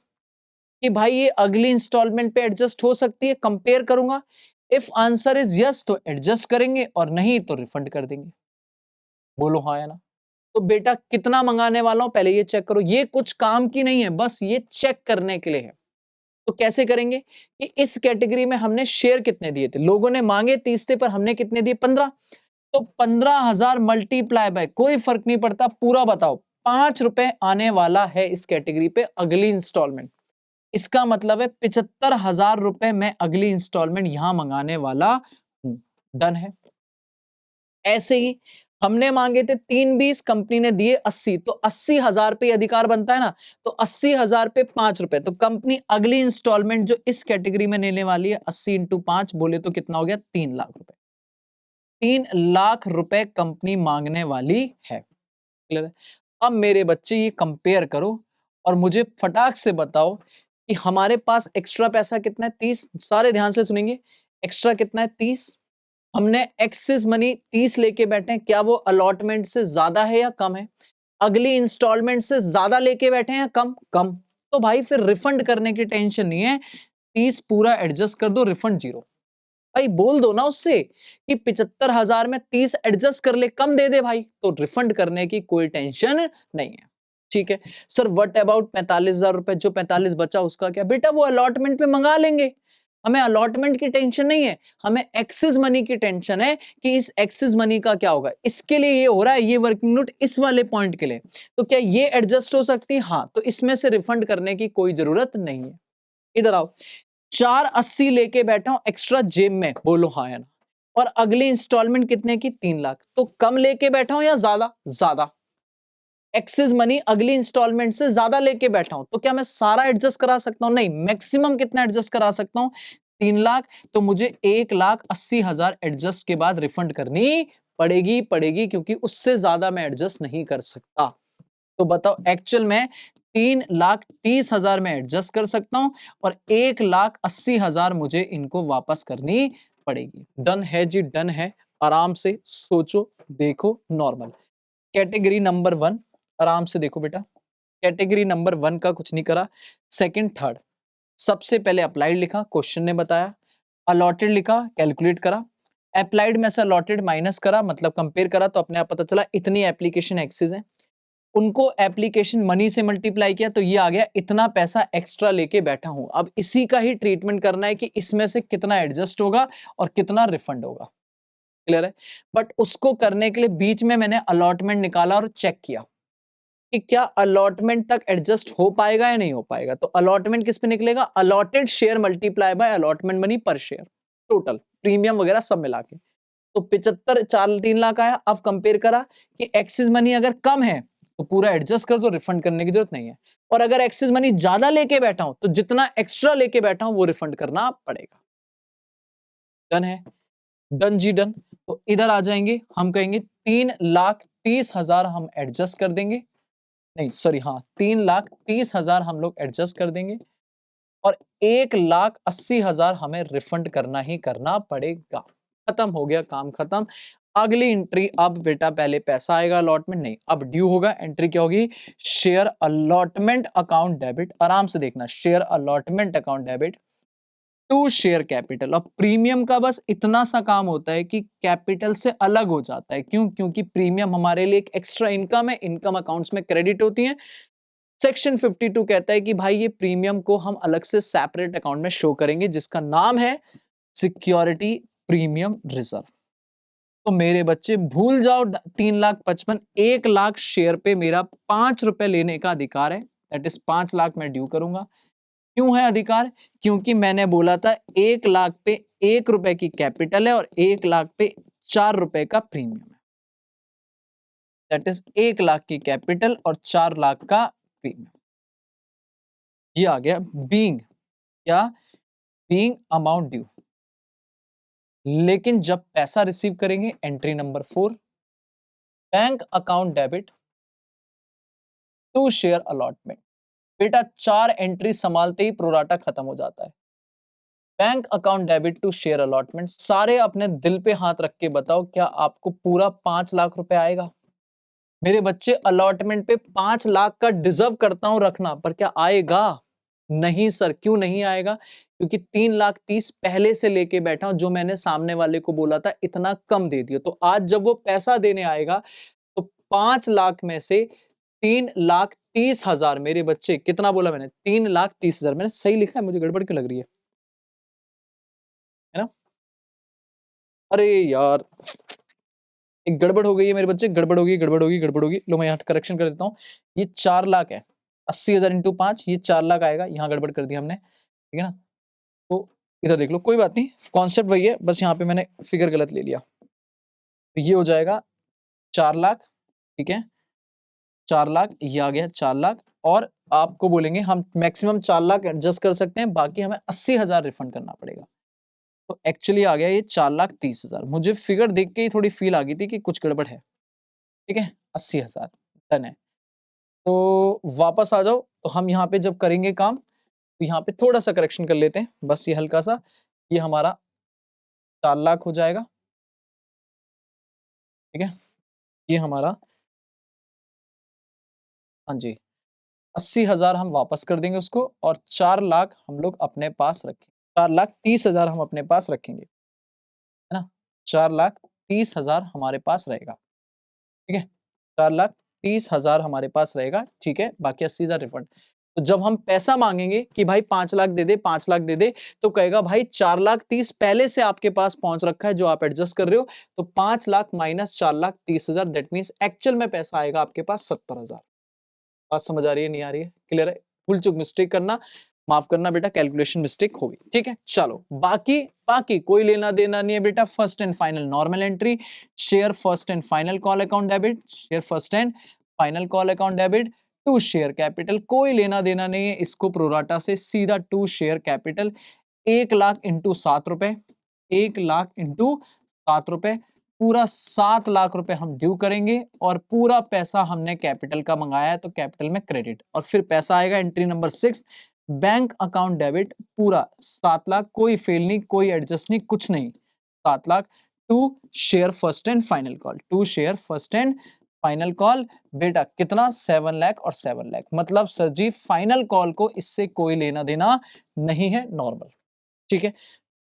कि भाई ये अगली इंस्टॉलमेंट पे एडजस्ट हो सकती है, कंपेयर करूंगा। इफ आंसर इज यस तो एडजस्ट करेंगे और नहीं तो रिफंड कर देंगे। बोलो हाँ या ना? तो बेटा कितना मंगाने वाला हूं पहले ये चेक करो, ये कुछ काम की नहीं है, बस ये चेक करने के लिए है। तो कैसे करेंगे कि इस कैटेगरी में हमने शेयर कितने दिए थे, लोगों ने मांगे 30 थे पर हमने कितने दिए 15, तो 15,000 मल्टीप्लाई बाय, कोई फर्क नहीं पड़ता, पूरा बताओ 5 रुपए आने वाला है इस कैटेगरी पे अगली इंस्टॉलमेंट। इसका मतलब है 75,000 रुपए मैं अगली इंस्टॉलमेंट यहां मंगाने वाला हूं। डन है। ऐसे ही हमने मांगे थे 320, कंपनी ने दिए 80, तो 80,000 पे अधिकार बनता है ना, तो 80,000 पे 5 रुपए, तो कंपनी अगली इंस्टॉलमेंट जो इस कैटेगरी में लेने वाली है 80 इंटू 5 बोले तो कितना हो गया 3 लाख रुपए। 3 लाख रुपए कंपनी मांगने वाली है। क्लियर है? अब मेरे बच्चे ये कंपेयर करो और मुझे फटाक से बताओ कि हमारे पास एक्स्ट्रा पैसा कितना है 30, सारे ध्यान से सुनेंगे। एक्स्ट्रा कितना है 30, हमने एक्सेस मनी 30 लेके बैठे हैं, क्या वो अलॉटमेंट से ज्यादा है या कम है? अगली इंस्टॉलमेंट से ज्यादा लेके बैठे हैं या कम? कम। तो भाई फिर रिफंड करने की टेंशन नहीं है, 30 पूरा एडजस्ट कर दो, रिफंड 0। भाई बोल दो ना उससे कि 75,000 में 30 एडजस्ट कर ले, कम दे दे भाई, तो रिफंड करने की कोई टेंशन नहीं है। ठीक है सर, व्हाट अबाउट 45,000 रुपए, जो 45 बचा उसका क्या? बेटा वो अलॉटमेंट पे मंगा लेंगे, हमें अलॉटमेंट की टेंशन नहीं है, हमें एक्सेस मनी की टेंशन है कि इस एक्सेस मनी का क्या होगा। इसके लिए ये हो रहा है, ये वर्किंग नोट इस वाले पॉइंट के लिए, तो क्या ये एडजस्ट हो सकती है? हाँ, तो इसमें से रिफंड करने की कोई जरूरत नहीं है। इधर आओ, 480 लेके बैठा हूं एक्स्ट्रा जेब में, बोलो हाँ या ना? और अगली इंस्टॉलमेंट कितने की 3 लाख, तो कम लेके बैठा हूं या ज्यादा? ज्यादा। एक्सेस मनी अगली इंस्टॉलमेंट से ज्यादा लेके बैठा हूं, तो क्या मैं सारा एडजस्ट करा सकता हूं? नहीं, मैक्सिमम कितना एडजस्ट करा सकता हूं 3 लाख, तो मुझे 1,80,000 एडजस्ट के बाद रिफंड करनी पड़ेगी क्योंकि उससे ज्यादा मैं एडजस्ट नहीं कर सकता। तो बताओ एक्चुअल में 3,30,000 में एडजस्ट कर सकता हूं और 1,80,000 मुझे इनको वापस करनी पड़ेगी। डन है जी डन है, आराम से सोचो देखो। नॉर्मल कैटेगरी नंबर 1 आराम से देखो बेटा, कैटेगरी नंबर 1 का कुछ नहीं करा, सेकंड थर्ड सबसे पहले अप्लाइड लिखा, क्वेश्चन ने बताया, अलॉटेड लिखा, कैलकुलेट करा, अप्लाइड में से अलॉटेड माइनस करा, मतलब कंपेयर करा, तो अपने आप पता चला इतनी एप्लीकेशन एक्सेस है, उनको एप्लीकेशन मनी से मल्टीप्लाई किया तो ये आ गया इतना पैसा एक्स्ट्रा लेके बैठा हूं। अब इसी का ही ट्रीटमेंट करना है कि इसमें से कितना एडजस्ट होगा और कितना रिफंड होगा। क्लियर है? बट उसको करने के लिए बीच में मैंने अलॉटमेंट निकाला और चेक किया कि क्या अलॉटमेंट तक एडजस्ट हो पाएगा या नहीं हो पाएगा। तो अलॉटमेंट किस पे निकलेगा? Allotted share multiply bye allotment money पर शेयर, टोटल प्रीमियम वगैरह सब मिला के। तो 75 4 3 लाख आया। अब कंपेयर करा कि एक्सिस मनी अगर कम है तो पूरा एडजस्ट कर दो, रिफंड करने की जरूरत नहीं है, और अगर एक्सिस मनी ज्यादा लेके बैठा हूं तो जितना एक्स्ट्रा लेके बैठा हूं वो रिफंड करना पड़ेगा। डन है? डन जी डन। तो इधर आ जाएंगे, हम कहेंगे 3,30,000 हम एडजस्ट कर देंगे, नहीं सॉरी हाँ 3,30,000 हम लोग एडजस्ट कर देंगे और 1,80,000 हमें रिफंड करना ही करना पड़ेगा। खत्म हो गया काम, खत्म। अगली एंट्री, अब बेटा पहले पैसा आएगा अलॉटमेंट, नहीं अब ड्यू होगा। एंट्री क्या होगी? शेयर अलॉटमेंट अकाउंट डेबिट, आराम से देखना, share allotment account debit to share capital. अब प्रीमियम का बस इतना सा काम होता है कि कैपिटल से अलग हो जाता है। क्यों? क्योंकि प्रीमियम हमारे लिए एक एक्स्ट्रा इनकम है, इनकम अकाउंट्स में क्रेडिट होती है। सेक्शन 52 कहता है कि भाई ये प्रीमियम को हम अलग से सेपरेट अकाउंट में शो करेंगे जिसका नाम है सिक्योरिटी प्रीमियम रिजर्व। तो मेरे बच्चे भूल जाओ 3,55,000, 1 लाख शेयर पे मेरा 5 रुपए लेने का अधिकार है, दैट इज 5 लाख मैं ड्यू करूंगा। क्यों है अधिकार? क्योंकि मैंने बोला था 1 लाख पे 1 रुपए की कैपिटल है और 1 लाख पे 4 रुपए का प्रीमियम है, दैट इज 1 लाख की कैपिटल और 4 लाख का प्रीमियम। ये आ गया बीइंग, क्या बीइंग अमाउंट ड्यू। लेकिन जब पैसा रिसीव करेंगे, entry number 4, bank account debit to share allotment. बेटा 4 एंट्री संभालते ही प्रोराटा खत्म हो जाता है। Bank account debit to share allotment, सारे अपने दिल पे हाथ रख के बताओ, क्या आपको पूरा 5 लाख रुपए आएगा? मेरे बच्चे अलॉटमेंट पे 5 लाख का डिजर्व करता हूं रखना, पर क्या आएगा? नहीं सर। क्यों नहीं आएगा? क्योंकि 3,30,000 पहले से लेके बैठा हूं, जो मैंने सामने वाले को बोला था इतना कम दे दिया। तो आज जब वो पैसा देने आएगा तो 5 लाख में से 3,30,000, मेरे बच्चे कितना बोला मैंने? 3,30,000। मैंने सही लिखा है? मुझे गड़बड़ क्यों लग रही है ना? अरे यार, एक गड़बड़ हो गई है मेरे बच्चे, गड़बड़ होगी, गड़बड़ होगी, गड़बड़ होगी। लो मैं यहाँ करेक्शन कर देता हूँ। ये 4 लाख है, 80,000 इंटू 5, ये 4 लाख आएगा। यहाँ गड़बड़ कर दिया हमने, ठीक है ना? तो इधर देख लो, कोई बात नहीं, कॉन्सेप्ट वही है, बस यहाँ पे मैंने फिगर गलत ले लिया। तो ये हो जाएगा 4 लाख, ठीक है? 4 लाख, ये आ गया 4 लाख। और आपको बोलेंगे हम मैक्सिमम 4 लाख एडजस्ट कर सकते हैं, बाकी हमें 80,000 रिफंड करना पड़ेगा। तो एक्चुअली आ गया ये 4,30,000। मुझे फिगर देख के ही थोड़ी फील आ गई थी कि कुछ गड़बड़ है, ठीक है? 80,000 डन है। तो वापस आ जाओ। तो हम यहाँ पे जब करेंगे काम, तो यहाँ पे थोड़ा सा करेक्शन कर लेते हैं, बस ये हल्का सा। ये हमारा 4 लाख हो जाएगा, ठीक है? ये हमारा, हाँ जी, 80,000 हम वापस कर देंगे उसको, और 4 लाख हम लोग अपने पास रखेंगे। 4,30,000 हम अपने पास रखेंगे, है ना? 4,30,000 हमारे पास रहेगा, ठीक है? 4,30,000 हमारे पास रहेगा, ठीक है? बाकी 80,000 रिफंड। तो जब हम पैसा मांगेंगे कि भाई 5 लाख दे दे, 5 लाख दे दे, तो कहेगा भाई 4,30,000 पहले से आपके पास पहुंच रखा है, जो आप एडजस्ट कर रहे हो। तो 5 lakh minus 4,30,000, that means actual में पैसा आएगा आपके पास 70,000। बात समझ आ रही है, नहीं आ रही है? क्लियर है? भूल चूक मिस्टेक करना माफ करना बेटा, कैलकुलेशन मिस्टेक होगी, ठीक है? चलो बाकी बाकी कोई लेना देना नहीं है बेटा। First and final normal entry, share first and final call account debit, share first and final call account debit to share capital, कोई लेना देना नहीं है इसको प्रोराटा से, सीधा to share capital. 1 lakh into 7 रुपए, 1 लाख इंटू 7 रुपए, पूरा 7 लाख रुपए हम ड्यू करेंगे, और पूरा पैसा हमने कैपिटल का मंगाया है, तो कैपिटल में क्रेडिट। और फिर पैसा आएगा entry number 6, bank account debit, पूरा 7 लाख, कोई फेल नहीं, कोई एडजस्ट नहीं, कुछ नहीं, 7 lakh to share first and final call, to share first and final call. बेटा कितना? 7 लाख और 7 लाख, मतलब सर जी फाइनल कॉल को इससे कोई लेना देना नहीं है, नॉर्मल, ठीक है?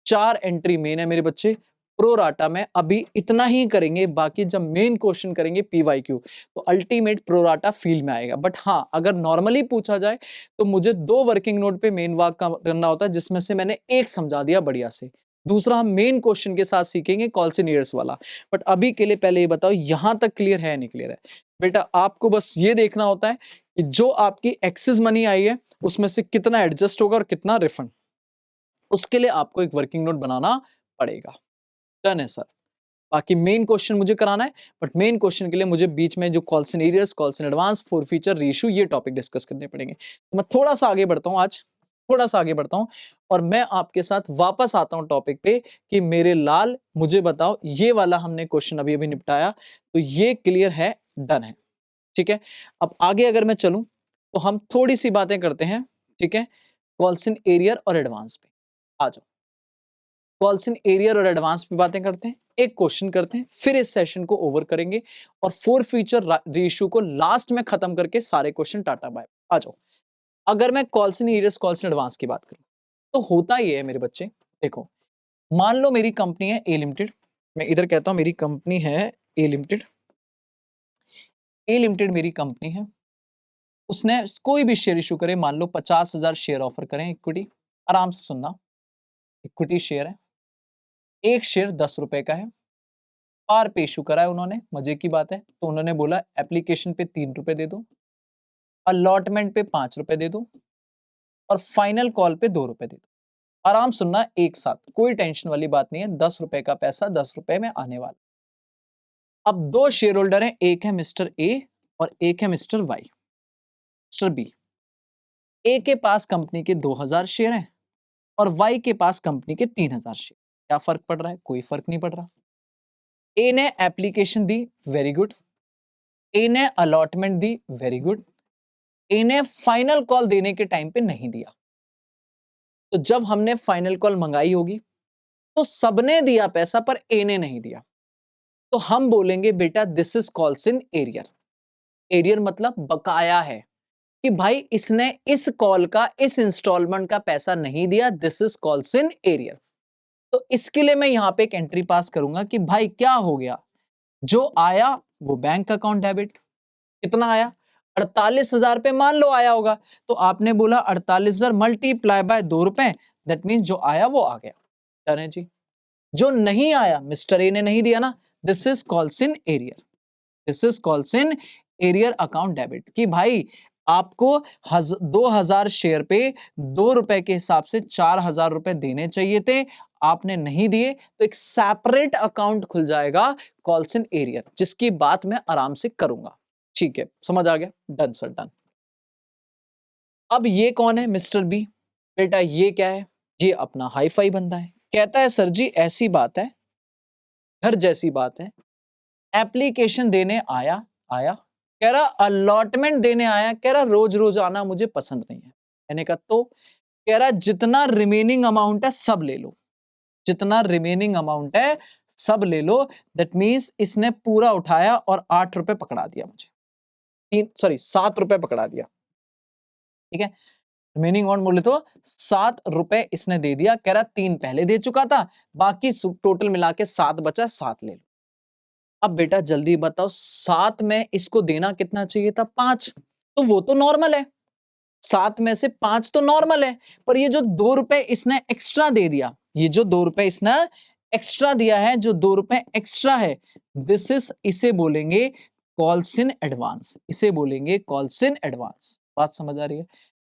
4 एंट्री मेन है मेरे बच्चे। प्रो राटा में अभी इतना ही करेंगे, बाकी जब मेन क्वेश्चन करेंगे पीवाईक्यू, तो अल्टीमेट प्रो राटा फील्ड में आएगा। बट हाँ, अगर नॉर्मली पूछा जाए तो मुझे 2 वर्किंग नोट पे मेन वर्क करना होता है, जिसमें से मैंने एक समझा दिया बढ़िया से, दूसरा हम मेन क्वेश्चन के साथ सीखेंगे कॉल से नियर्स वाला। बट अभी के लिए पहले ये बताओ, यहां तक क्लियर है नहीं क्लियर है? बेटा आपको बस ये देखना होता है कि जो आपकी एक्सेस मनी आई है उसमें से कितना एडजस्ट होगा और कितना रिफंड, उसके लिए आपको एक वर्किंग नोट बनाना पड़ेगा। डन है सर। बाकी मेन क्वेश्चन मुझे कराना है, बट मेन क्वेश्चन के लिए मुझे बीच में जो calls in areas, calls in advance, four feature, reissue, ये टॉपिक डिस्कस करने पड़ेंगे। तो मैं थोड़ा सा आगे बढ़ता हूं आज, थोड़ा सा आगे बढ़ता हूं, और मैं आपके साथ वापस आता हूं टॉपिक पे कि मेरे लाल मुझे बताओ, ये वाला हमने क्वेश्चन अभी अभी निपटाया, तो ये क्लियर है, डन है, ठीक है? अब आगे अगर मैं चलूं तो हम थोड़ी सी बातें करते हैं, ठीक है? कॉल्स इन एरियर और एडवांस पे आ जाओ। कॉल्स इन एरियर और एडवांस पे बातें करते हैं, एक क्वेश्चन करते हैं, फिर इस सेशन को ओवर करेंगे, और फोर फीचर रीइश्यू को लास्ट में खत्म करके सारे क्वेश्चन टाटा बाय। आ जाओ। अगर मैं calls in arrears, calls in advance की बात करूं, तो होता ही है मेरे बच्चे, देखो मान लो मेरी कंपनी है ए लिमिटेड, मैं इधर कहता हूं मेरी कंपनी है ए लिमिटेड, ए लिमिटेड मेरी कंपनी है, उसने कोई भी शेयर इशू करे, मान लो 50,000 शेयर ऑफर करें इक्विटी, आराम से सुनना, इक्विटी शेयर है, एक शेयर 10 रुपए का है, पार पे इशू करा है उन्होंने, मजे की बात है, तो उन्होंने बोला एप्लीकेशन पे 3 रुपए दे दो, अलॉटमेंट पे 5 रुपए दे दो, और फाइनल कॉल पे 2 रुपए दे दो। आराम सुनना एक साथ, कोई टेंशन वाली बात नहीं है, 10 रुपए का पैसा 10 रुपए में आने वाला। अब 2 शेयर होल्डर हैं, एक है मिस्टर ए और एक है मिस्टर वाई, मिस्टर बी। ए के पास कंपनी के 2000 शेयर हैं और वाई के पास कंपनी के 3000 शेयर। क्या फर्क पड़ रहा है? कोई फर्क नहीं पड़ रहा। ए ने एप्लीकेशन दी, वेरी गुड। ए ने अलॉटमेंट दी, वेरी गुड। ए ने फाइनल कॉल देने के टाइम पे नहीं दिया। तो जब हमने फाइनल कॉल मंगाई होगी तो सबने दिया पैसा पर ए ने नहीं दिया, तो हम बोलेंगे बेटा this is calls in arrear. Arrear मतलब बकाया है कि भाई इसने इस कॉल का, इस इंस्टॉलमेंट का पैसा नहीं दिया, this is calls in arrear. तो इसके लिए मैं यहां पे एक एंट्री पास करूंगा कि भाई क्या हो गया, जो आया वो बैंक अकाउंट डेबिट। कितना आया? 48,000 पे मान लो आया होगा, तो आपने बोला 48,000 मल्टीप्लाई बाय 2 रुपए, दैट मीन्स जो आया वो आ गया। डन है जी। जो नहीं आया, मिस्टर ए ने नहीं दिया ना, this is calls in arrear. This is calls in arrear account debit कि भाई आपको 2000 शेयर पे 2 रुपए के हिसाब से 4000 रुपए देने चाहिए थे, आपने नहीं दिए, तो एक सेपरेट अकाउंट खुल जाएगा कॉल्स इन एरियर, जिसकी बात मैं आराम से करूंगा। ठीक है, समझ आ गया? Done sir, done. अब ये कौन है? Mister B. बेटा ये क्या है? ये अपना हाई फाई बंदा है। कहता है सर जी ऐसी बात है, घर जैसी बात है, एप्लीकेशन देने आया आया, कह रहा अलॉटमेंट देने आया, कह रहा रोज रोज आना मुझे पसंद नहीं है। मैंने कहा तो, कह रहा जितना रिमेनिंग अमाउंट है सब ले लो, जितना रिमेनिंग अमाउंट है सब ले लो। दैट मीन्स इसने पूरा उठाया और 8 रुपए पकड़ा दिया मुझे, 7 रुपए पकड़ा दिया। ठीक है, रिमेनिंग अमाउंट बोले तो 7 रुपए इसने दे दिया। कह रहा 3 पहले दे चुका था, बाकी टोटल मिला के 7 बचा, 7 ले लो। अब बेटा जल्दी बताओ, 7 में इसको देना कितना चाहिए था? 5। तो वो तो नॉर्मल है, 7 में से 5 तो नॉर्मल है, पर ये जो 2 रुपए इसने एक्स्ट्रा दे दिया, ये जो 2 रुपए इसने एक्स्ट्रा दिया है, जो 2 रुपए एक्स्ट्रा है, दिस इज, इसे बोलेंगे कॉल्स इन एडवांस, इसे बोलेंगे कॉल्स इन एडवांस। बात समझ आ रही है?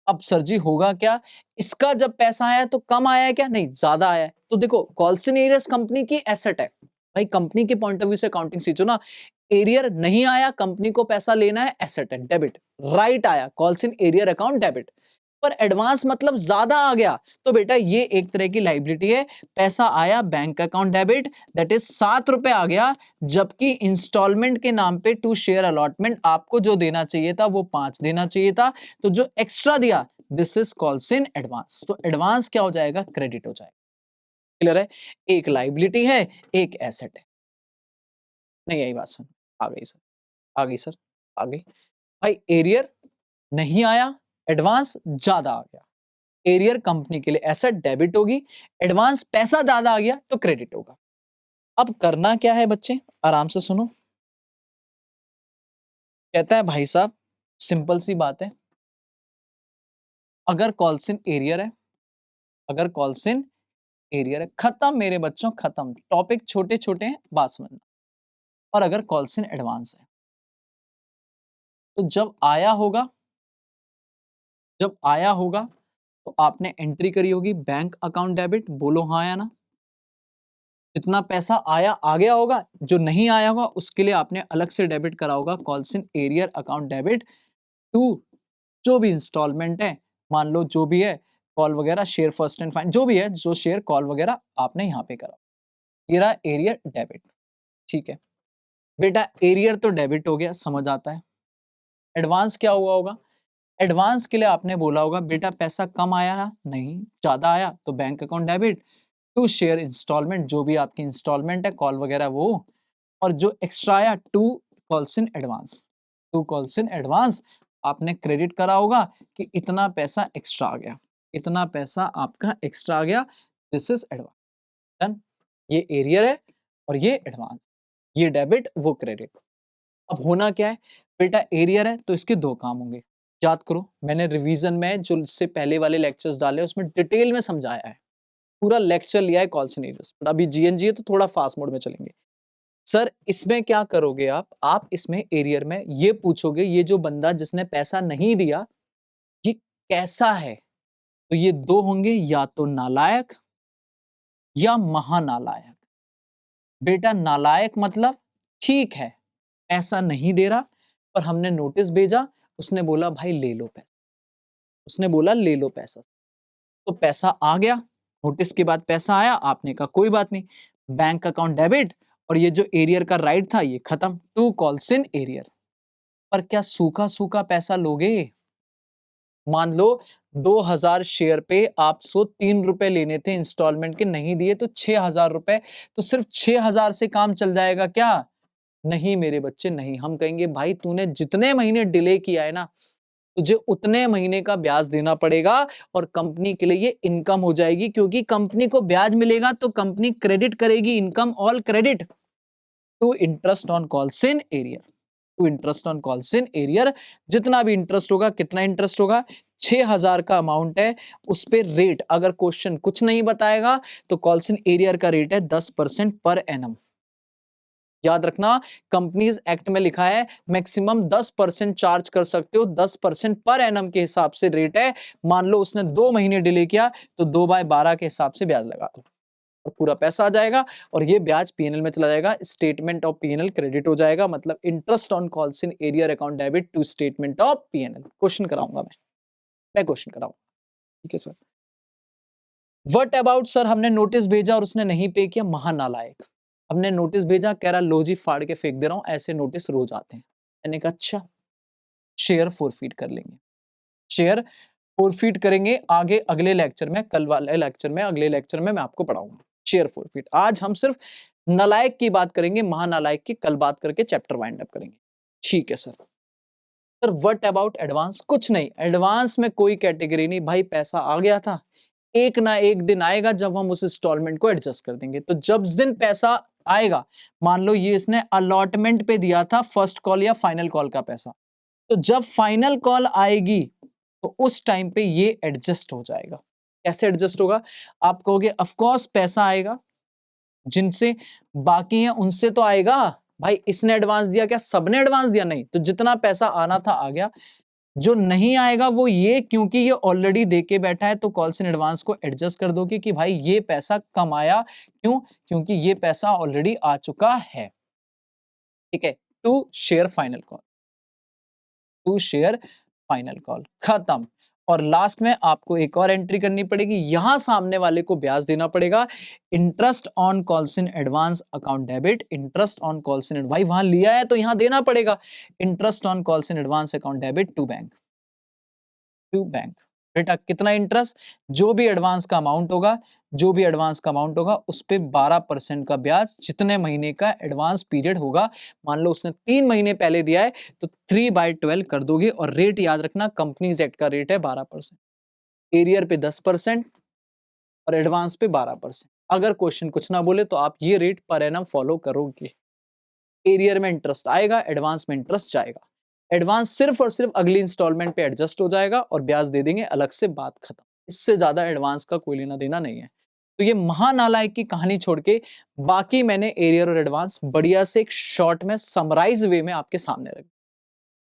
अब सर जी होगा क्या, इसका जब पैसा आया तो कम आया है क्या? नहीं, ज्यादा आया है। तो देखो कॉल्स इन एरियर्स कंपनी की एसेट है भाई, कंपनी के पॉइंट ऑफ व्यू से अकाउंटिंग सीखो ना। एरियर नहीं आया, कंपनी को पैसा लेना है, एसेट है, डेबिट। राइट आया, calls in arrear account debit. पर एडवांस मतलब ज्यादा आ गया, तो बेटा ये एक तरह की लाइबिलिटी है। पैसा आया bank account debit, that is 7 रुपए आ गया, जबकि इंस्टॉलमेंट के नाम पे टू शेयर अलॉटमेंट आपको जो देना चाहिए था वो 5 देना चाहिए था, तो जो एक्स्ट्रा दिया this is calls in advance. तो एडवांस क्या हो जाएगा? क्रेडिट हो जाएगा। क्लियर है? एक लाइबिलिटी है, एक एसेट है। नहीं आई बात समझ? आ गई सर, आ गई सर, आ गई। भाई एरियर नहीं आया, एडवांस ज्यादा आ गया। एरियर कंपनी के लिए एसेट डेबिट होगी, एडवांस पैसा ज्यादा आ गया तो क्रेडिट होगा। अब करना क्या है बच्चे, आराम से सुनो। कहता है भाई साहब सिंपल सी बात है, अगर कॉल्सिन एरियर है, अगर कॉल्सिन एरियर है, खत्म मेरे बच्चों, खत्म। टॉपिक छोटे छोटे हैं, बात समझना। और अगर कॉल्सिन एडवांस है, तो जब आया होगा तो आपने एंट्री करी होगी बैंक अकाउंट डेबिट, बोलो हाँ या ना। जितना पैसा आया आ गया होगा, जो नहीं आया होगा उसके लिए आपने अलग से डेबिट करा होगा कॉल्सिन एरियर अकाउंट डेबिट टू जो भी इंस्टॉलमेंट है, मान लो जो भी है कॉल वगैरह, शेयर फर्स्ट एंड फाइन जो भी है, जो शेयर कॉल वगैरह आपने यहाँ पे करा, ये रहा एरियर डेबिट। ठीक है बेटा, एरियर तो डेबिट हो गया, समझ आता है। एडवांस क्या हुआ होगा? एडवांस के लिए आपने बोला होगा बेटा पैसा कम आया ना, नहीं ज्यादा आया, तो bank account debit to share installment, जो भी आपकी इंस्टॉलमेंट है कॉल वगैरह वो, और जो एक्स्ट्रा आया to calls in advance, to calls in advance आपने क्रेडिट करा होगा कि इतना पैसा एक्स्ट्रा आ गया, इतना पैसा आपका एक्स्ट्रा आ गया, दिस इज एडवांस। डन। ये एरियर है और ये एडवांस, ये डेबिट वो क्रेडिट। अब होना क्या है बेटा, एरियर है तो इसके 2 काम होंगे। याद करो मैंने रिवीजन में जो इससे पहले वाले लेक्चर्स डाले उसमें डिटेल में समझाया है, पूरा लेक्चर लिया है कॉल सिनेरियोस, बट अभी जीएनजी है तो थोड़ा फास्ट मोड में चलेंगे। सर इसमें क्या करोगे आप इसमें एरियर में ये पूछोगे ये जो बंदा जिसने पैसा नहीं दिया ये कैसा है, तो ये 2 होंगे, या तो नालायक या महानालायक। बेटा नालायक मतलब ठीक है ऐसा नहीं दे रहा, पर हमने नोटिस भेजा, उसने बोला भाई ले लो पैसा, उसने बोला ले लो पैसा, तो पैसा आ गया, नोटिस के बाद पैसा आया, आपने कहा कोई बात नहीं, बैंक अकाउंट डेबिट, और ये जो एरियर का राइट था ये खत्म, टू कॉल्स इन एरियर। पर क्या सूखा सूखा पैसा लोगे? मान लो 2000 शेयर पे आप 3 रुपए लेने थे इंस्टॉलमेंट के, नहीं दिए तो 6000 रुपए, तो सिर्फ 6000 से काम चल जाएगा क्या? नहीं मेरे बच्चे नहीं। हम कहेंगे भाई तूने जितने महीने डिले किया है ना, तुझे उतने महीने का ब्याज देना पड़ेगा, और कंपनी के लिए ये इनकम हो जाएगी, क्योंकि कंपनी को ब्याज मिलेगा तो कंपनी क्रेडिट करेगी, income all credit to interest on calls in arrear, to interest on calls in arrear. जितना भी इंटरेस्ट होगा, कितना इंटरेस्ट होगा? 6000 का अमाउंट है, उस पे रेट अगर क्वेश्चन कुछ नहीं बताएगा तो कॉल्स इन एरियर का रेट है 10% पर एनम। याद रखना, कंपनीज एक्ट में लिखा है मैक्सिमम 10% चार्ज कर सकते हो, 10% पर एनम के हिसाब से रेट है। मान लो उसने 2 महीने डिले किया तो 2/12 के हिसाब से ब्याज लगा दो, और पूरा पैसा आ जाएगा, और ये ब्याज पीएनएल में चला जाएगा, स्टेटमेंट ऑफ पीएनएल क्रेडिट हो जाएगा, मतलब interest on calls in arrear account debit to statement of PNL. Question कराऊंगा मैं क्वेश्चन कराऊंगा, ठीक है सर। व्हाट अबाउट सर, हमने नोटिस भेजा और उसने नहीं पे किया, महानालायक। हमने नोटिस भेजा, कह रहा लो जी फाड़ के फेंक दे रहा हूं, ऐसे नोटिस रोज आते हैं। मैंने कहा अच्छा, शेयर फोरफीट कर लेंगे, शेयर फोरफीट करेंगे आगे अगले लेक्चर में, कल वाले लेक्चर में, अगले लेक्चर में मैं आपको पढ़ाऊंगा शेयर फोरफीट। आज हम सिर्फ नालायक की बात करेंगे, महानालायक की कल बात करके चैप्टर वाइंड अप करेंगे, ठीक है sir. Sir what about advance? कुछ नहीं, एडवांस में कोई कैटेगरी नहीं भाई, पैसा आ गया था, एक ना एक दिन आएगा जब हम उस इंस्टॉलमेंट को एडजस्ट कर देंगे। तो जब दिन पैसा आएगा, मान लो ये इसने अलॉटमेंट पे दिया था फर्स्ट कॉल या फाइनल कॉल का पैसा, तो जब फाइनल कॉल आएगी तो उस टाइम पे ये एडजस्ट हो जाएगा। कैसे एडजस्ट होगा? आप कहोगे ऑफ कोर्स पैसा आएगा, जिनसे बाकी हैं उनसे तो आएगा भाई, इसने एडवांस दिया क्या सबने एडवांस दिया? नहीं, तो जितना पैसा आना था आ गया, जो नहीं आएगा वो ये, क्योंकि ये ऑलरेडी दे के बैठा है, तो कॉल्स इन एडवांस को एडजस्ट कर दोगे कि भाई ये पैसा कम आया, क्यों? क्योंकि ये पैसा ऑलरेडी आ चुका है, ठीक है। To share final call, to share final call, खत्म। और लास्ट में आपको एक और एंट्री करनी पड़ेगी, यहां सामने वाले को ब्याज देना पड़ेगा, interest on calls in advance account debit, interest on calls in, भाई वहां लिया है तो यहां देना पड़ेगा, interest on calls in advance account debit to bank, to bank. बेटा कितना इंटरेस्ट? जो भी एडवांस का अमाउंट होगा, जो भी एडवांस का अमाउंट होगा उस पे 12% का ब्याज, जितने महीने का एडवांस पीरियड होगा। मान लो उसने 3 महीने पहले दिया है तो 3/12 कर दोगे, और रेट याद रखना कंपनीज एक्ट का रेट है 12%, एरियर पे 10% और एडवांस पे 12%। अगर क्वेश्चन कुछ ना बोले तो आप ये रेट पर एनम फॉलो करोगे। एरियर में इंटरेस्ट आएगा, एडवांस में इंटरेस्ट जाएगा, एडवांस सिर्फ और सिर्फ अगली इंस्टॉलमेंट पे एडजस्ट हो जाएगा और ब्याज दे देंगे अलग से, बात खत्म। इससे ज्यादा एडवांस का कोई लेना देना नहीं है। तो ये महानालायक की कहानी छोड़ के बाकी मैंने एरियर और एडवांस बढ़िया से एक शॉर्ट में समराइज वे में आपके सामने रख,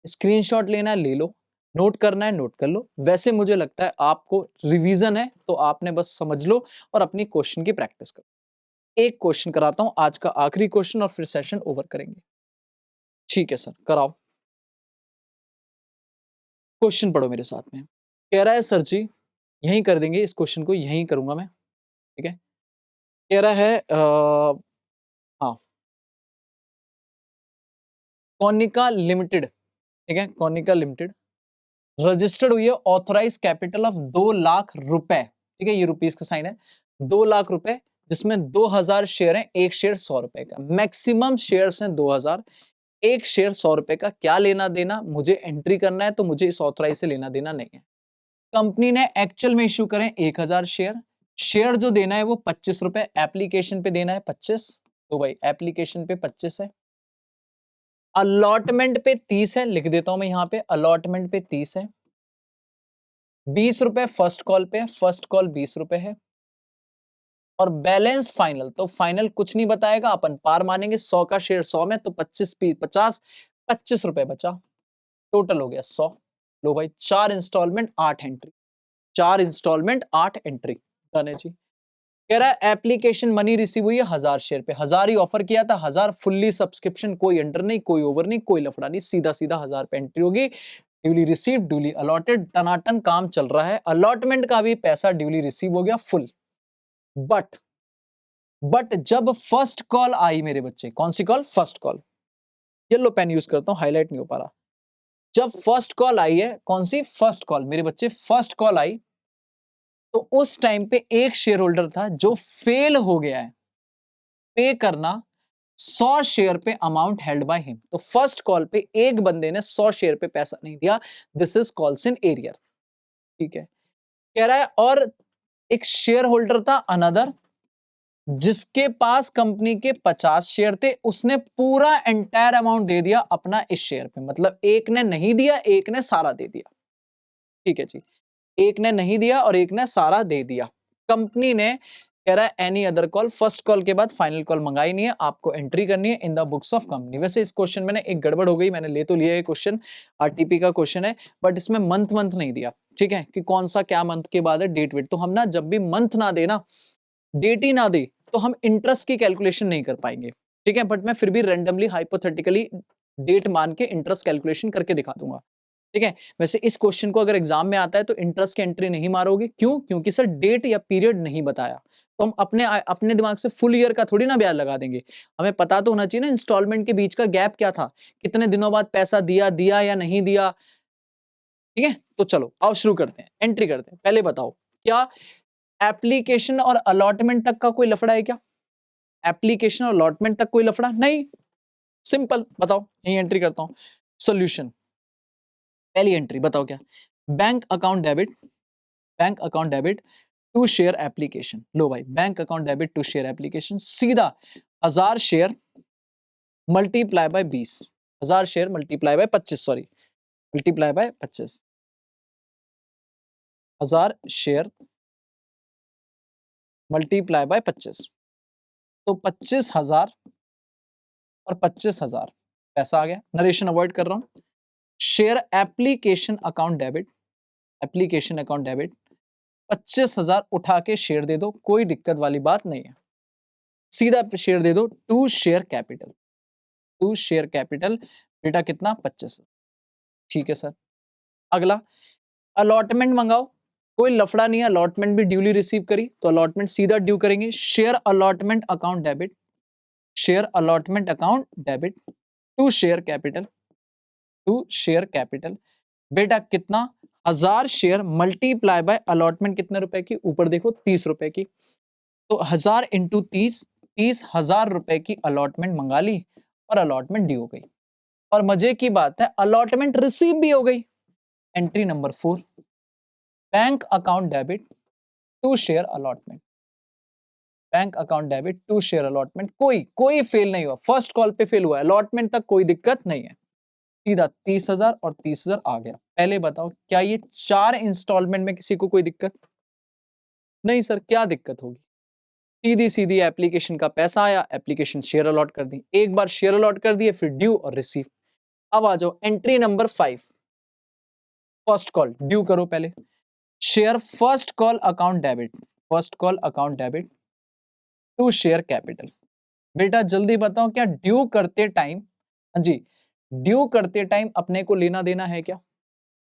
स्क्रीनशॉट लेना है ले लो, नोट करना है नोट कर लो। वैसे मुझे लगता है आपको रिवीजन है तो आपने बस समझ लो और अपनी क्वेश्चन की प्रैक्टिस करो। एक क्वेश्चन कराता हूं, आज का आखिरी क्वेश्चन, और फिर सेशन ओवर करेंगे, ठीक है सर कराओ। क्वेश्चन पढ़ो मेरे साथ में। कह रहा है सर जी, यहीं कर देंगे इस क्वेश्चन को, यहीं करूंगा मैं, ठीक है। कह रहा है हाँ, कॉनिका लिमिटेड, ठीक है, कॉनिका लिमिटेड रजिस्टर्ड हुई है, ऑथराइज कैपिटल ऑफ 2 लाख रुपए, ठीक है, ये रुपीस का साइन है, 2 लाख रुपए, जिसमें 2000 शेयर है, एक शेयर 100 रुपए का, मैक्सिमम शेयर्स हैं 2000, एक शेयर 100 रुपए का। क्या लेना देना? मुझे एंट्री करना है तो मुझे इस ऑथराइज से लेना देना नहीं है। कंपनी ने एक्चुअल में इश्यू करें 1000 शेयर, शेयर जो देना है वो 25 रुपए, एप्लीकेशन पे देना है 25, तो भाई एप्लीकेशन पे 25 है, अलॉटमेंट पे 30 है, लिख देता हूं मैं यहां पे, अलॉटमेंट पे 30 है, 20 रुपए फर्स्ट कॉल पे, फर्स्ट कॉल 20 रुपए है, और बैलेंस फाइनल, तो फाइनल कुछ नहीं बताएगा, अपन पार मानेंगे, 100 का शेयर 100 में, तो 25 रुपए बचा, टोटल हो गया 100। लो भाई 4 installment 8 entry, 4 installment 8 entry, done है जी। कह रहा है एप्लीकेशन मनी रिसीव हुई है 1000 शेयर पे, 1000 ही ऑफर किया था, 1000 फुल्ली सब्सक्रिप्शन, कोई अंडर नहीं, कोई ओवर नहीं, कोई लफड़ा नहीं, सीधा सीधा 1000 पे एंट्री होगी। ड्यूली रिसीव, ड्यूली अलॉटेड, टनाटन काम चल रहा है, अलॉटमेंट का भी पैसा ड्यूली रिसीव हो गया फुल। बट जब फर्स्ट कॉल आई मेरे बच्चे, कौन सी call? First call. Yellow pen use करता हूं, हाईलाइट नहीं हो पा रहा। जब फर्स्ट कॉल आई है, कौन सी? फर्स्ट कॉल मेरे बच्चे, फर्स्ट कॉल आई, तो उस टाइम पे एक शेयर होल्डर था जो फेल हो गया है पे करना 100 शेयर पे अमाउंट हेल्ड बाय हिम। तो फर्स्ट कॉल पे एक बंदे ने 100 शेयर पे पैसा नहीं दिया, this is calls in arrear. ठीक है, कह रहा है और एक शेयर होल्डर था अनदर, जिसके पास कंपनी के 50 शेयर थे, उसने पूरा एंटायर अमाउंट दे दिया अपना इस शेयर पे। मतलब एक ने नहीं दिया, एक ने सारा दे दिया। ठीक है जी, एक ने नहीं दिया और एक ने सारा दे दिया। कंपनी ने कह रहा है any other call, first call के बाद फाइनल कॉल मंगाई नहीं है, आपको एंट्री करनी है in the books of company. वैसे इस क्वेश्चन में एक गड़बड़ हो गई, मैंने ले तो लिया है क्वेश्चन, आरटीपी का क्वेश्चन है, बट इसमें मंथ नहीं दिया। ठीक है, कि कौन सा क्या मंथ के बाद है, डेट वेट। तो हम ना जब भी मंथ ना दे ना, डेट ही ना दे, तो हम इंटरेस्ट की कैलकुलेशन नहीं कर पाएंगे। ठीक है, बट मैं फिर भी रैंडमली हाइपोथेटिकली डेट मान के इंटरेस्ट कैलकुलेशन करके दिखा दूंगा। ठीक है, वैसे इस क्वेश्चन को अगर एग्जाम में आता है तो इंटरेस्ट की एंट्री नहीं मारोगे, क्यों? क्योंकि सर डेट या पीरियड नहीं बताया। तो हम अपने दिमाग से फुल ईयर का थोड़ी ना ब्याज लगा देंगे, हमें पता तो होना चाहिए ना इंस्टॉलमेंट के बीच का गैप क्या था, कितने दिनों बाद पैसा दिया या नहीं दिया। ठीक है, तो चलो आओ शुरू करते हैं, एंट्री करते हैं। पहले बताओ, क्या एप्लीकेशन और अलॉटमेंट तक का कोई लफड़ा है क्या? एप्लीकेशन और अलॉटमेंट तक कोई लफड़ा नहीं, सिंपल। बताओ, यही एंट्री करता हूं। सोल्यूशन, पहली एंट्री बताओ क्या? Bank account debit, bank account debit to share application. लो भाई, bank account debit to share application, सीधा 1000 share multiply by 20, 1000 share multiply by 25, sorry multiply by 25, 1000 share multiply by 25, तो 25,000 और 25,000 पैसा आ गया। नरेशन अवॉइड कर रहा हूं। Share application account debit, application account debit 25,000 उठा के शेयर दे दो, कोई दिक्कत वाली बात नहीं है, सीधा शेयर दे दो to share capital, to share capital बेटा कितना? 25। ठीक है सर, अगला अलॉटमेंट मंगाओ, कोई लफड़ा नहीं है, अलॉटमेंट भी ड्यूली रिसीव करी तो अलॉटमेंट सीधा ड्यू करेंगे। Share allotment account debit, share allotment account debit to share capital, to share capital बेटा कितना? 1000 शेयर मल्टीप्लाई बाय अलॉटमेंट कितने रुपए की? ऊपर देखो 30 रुपए की, तो 1000 इंटू 30, 30,000 रुपए की अलॉटमेंट मंगा ली और अलॉटमेंट ड्यू हो गई। और मजे की बात है अलॉटमेंट रिसीव भी हो गई। Entry number 4, bank account debit to share allotment, bank account debit to share allotment, कोई फेल नहीं हुआ, फर्स्ट कॉल पे फेल हुआ, अलॉटमेंट तक कोई दिक्कत नहीं है, सीधा 30,000 और 30,000 आ गया। पहले बताओ, क्या ये 4 इंस्टॉलमेंट में किसी को कोई दिक्कत? नहीं सर, क्या दिक्कत होगी? सीधी सीधी एप्लीकेशन का पैसा आया, एप्लीकेशन शेयर अलॉट कर दी, एक बार शेयर अलॉट कर दिए, फिर ड्यू और रिसीव। अब आ जाओ entry number 5, first call due करो पहले। Share first call account debit, first call account debit to share capital. बेटा जल्दी बताओ, क्या ड्यू करते टाइम, हाँ जी, ड्यू करते टाइम अपने को लेना देना है क्या?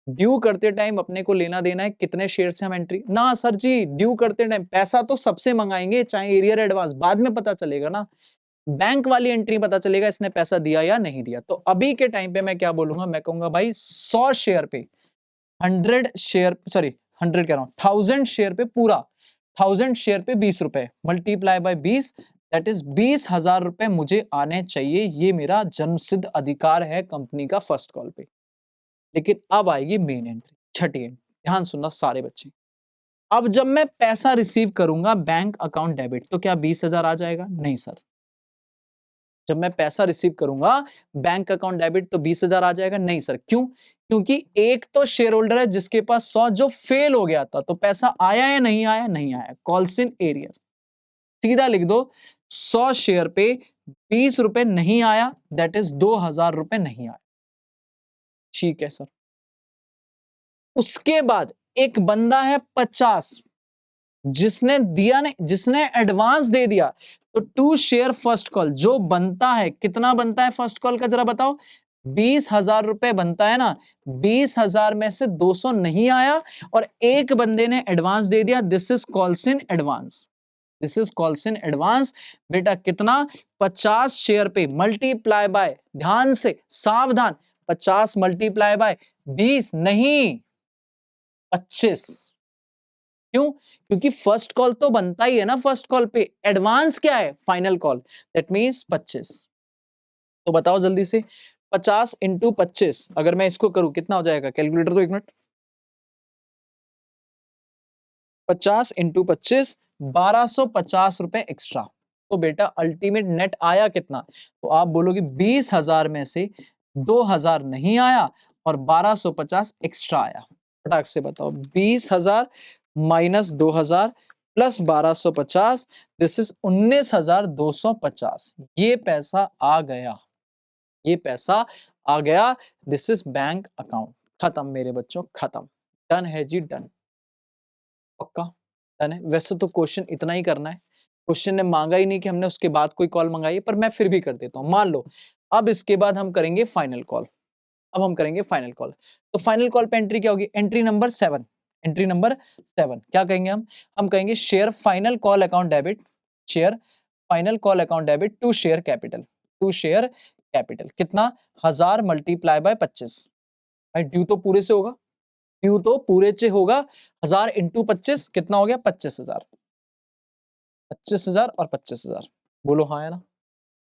ड्यू करते टाइम अपने को लेना देना है कितने शेयर से हम एंट्री? ना सर जी, ड्यू करते टाइम पैसा तो सबसे मंगाएंगे, चाहे एरियर एडवांस, बाद में पता चलेगा ना, बैंक वाली एंट्री पता चलेगा इसने पैसा दिया या नहीं दिया। तो अभी के टाइम पे मैं क्या बोलूंगा, मैं कहूंगा भाई 100 शेयर पे 100 शेयर, सॉरी 100 कह रहा हूं, 1000 शेयर पे पूरा 1000 शेयर पे 20 रुपए मल्टीप्लाई बाय 20, दैट इज 20,000 रुपए मुझे आने चाहिए। ये मेरा जन्मसिद्ध अधिकार है कंपनी का फर्स्ट कॉल पे। लेकिन अब आएगी मेन एंट्री, छठी एंट्री, ध्यान सुनना सारे बच्चे। अब जब मैं पैसा रिसीव करूंगा बैंक अकाउंट डेबिट, तो क्या 20,000 आ जाएगा? नहीं सर, जब मैं पैसा रिसीव करूंगा बैंक अकाउंट डेबिट तो 20,000 आ जाएगा? नहीं सर, क्यों? क्योंकि एक तो शेयर होल्डर है जिसके पास 100 जो फेल हो गया था, तो पैसा आया या नहीं आया? नहीं आया, कॉल्स इन एरियर, सीधा लिख दो 100 शेयर पे 20 रुपए नहीं आया, दैट इज 2,000 रुपए नहीं आया। ठीक है सर, उसके बाद एक बंदा है 50, जिसने दिया नहीं, जिसने एडवांस दे दिया, तो टू शेयर फर्स्ट कॉल जो बनता है, कितना बनता है फर्स्ट कॉल का जरा बताओ? 20,000 रुपए बनता है ना, 20,000 में से 200 नहीं आया और एक बंदे ने एडवांस दे दिया, this is calls in advance, this is calls in advance. बेटा कितना, 50 शेयर पे मल्टीप्लाई बाय, ध्यान से सावधान, 50 मल्टीप्लाई बाय 20 नहीं 25। क्यों? क्योंकि फर्स्ट कॉल तो बनता ही है ना फर्स्ट कॉल पे, एडवांस क्या है, फाइनल कॉल, दैट मीन्स 25। तो बताओ जल्दी से, 50 इंटू 25 अगर मैं इसको करूं कितना हो जाएगा, कैलकुलेटर तो एक मिनट, 50 इंटू 25 1250 रुपए एक्स्ट्रा। तो बेटा अल्टीमेट नेट आया कितना, तो आप बोलोगे 20,000 में से 2,000 नहीं आया और 1250 एक्स्ट्रा आया। फटाक से बताओ, 20,000 माइनस 2,000 प्लस 1250, दिस इज 19,250। ये पैसा आ गया, ये पैसा आ गया, दिस इज बैंक अकाउंट। खत्म मेरे बच्चों, खत्म, डन है जी, डन, पक्का डन है। वैसे तो क्वेश्चन इतना ही करना है, क्वेश्चन ने मांगा ही नहीं कि हमने उसके बाद कोई कॉल मंगाई है, पर मैं फिर भी कर देता हूं। मान लो अब इसके बाद हम करेंगे फाइनल कॉल, अब हम करेंगे फाइनल कॉल। तो फाइनल कॉल पे एंट्री क्या होगी, एंट्री नंबर 7, एंट्री नंबर 7 क्या कहेंगे हम कहेंगे share final call account debit, share final call account debit to share capital, to share capital कितना, 1000 मल्टीप्लाई बाय 25, भाई ड्यू तो पूरे से होगा, ड्यू तो पूरे से होगा, 1000 इंटू 25 कितना हो गया, 25,000, 25,000 और 25,000, बोलो हाँ है ना,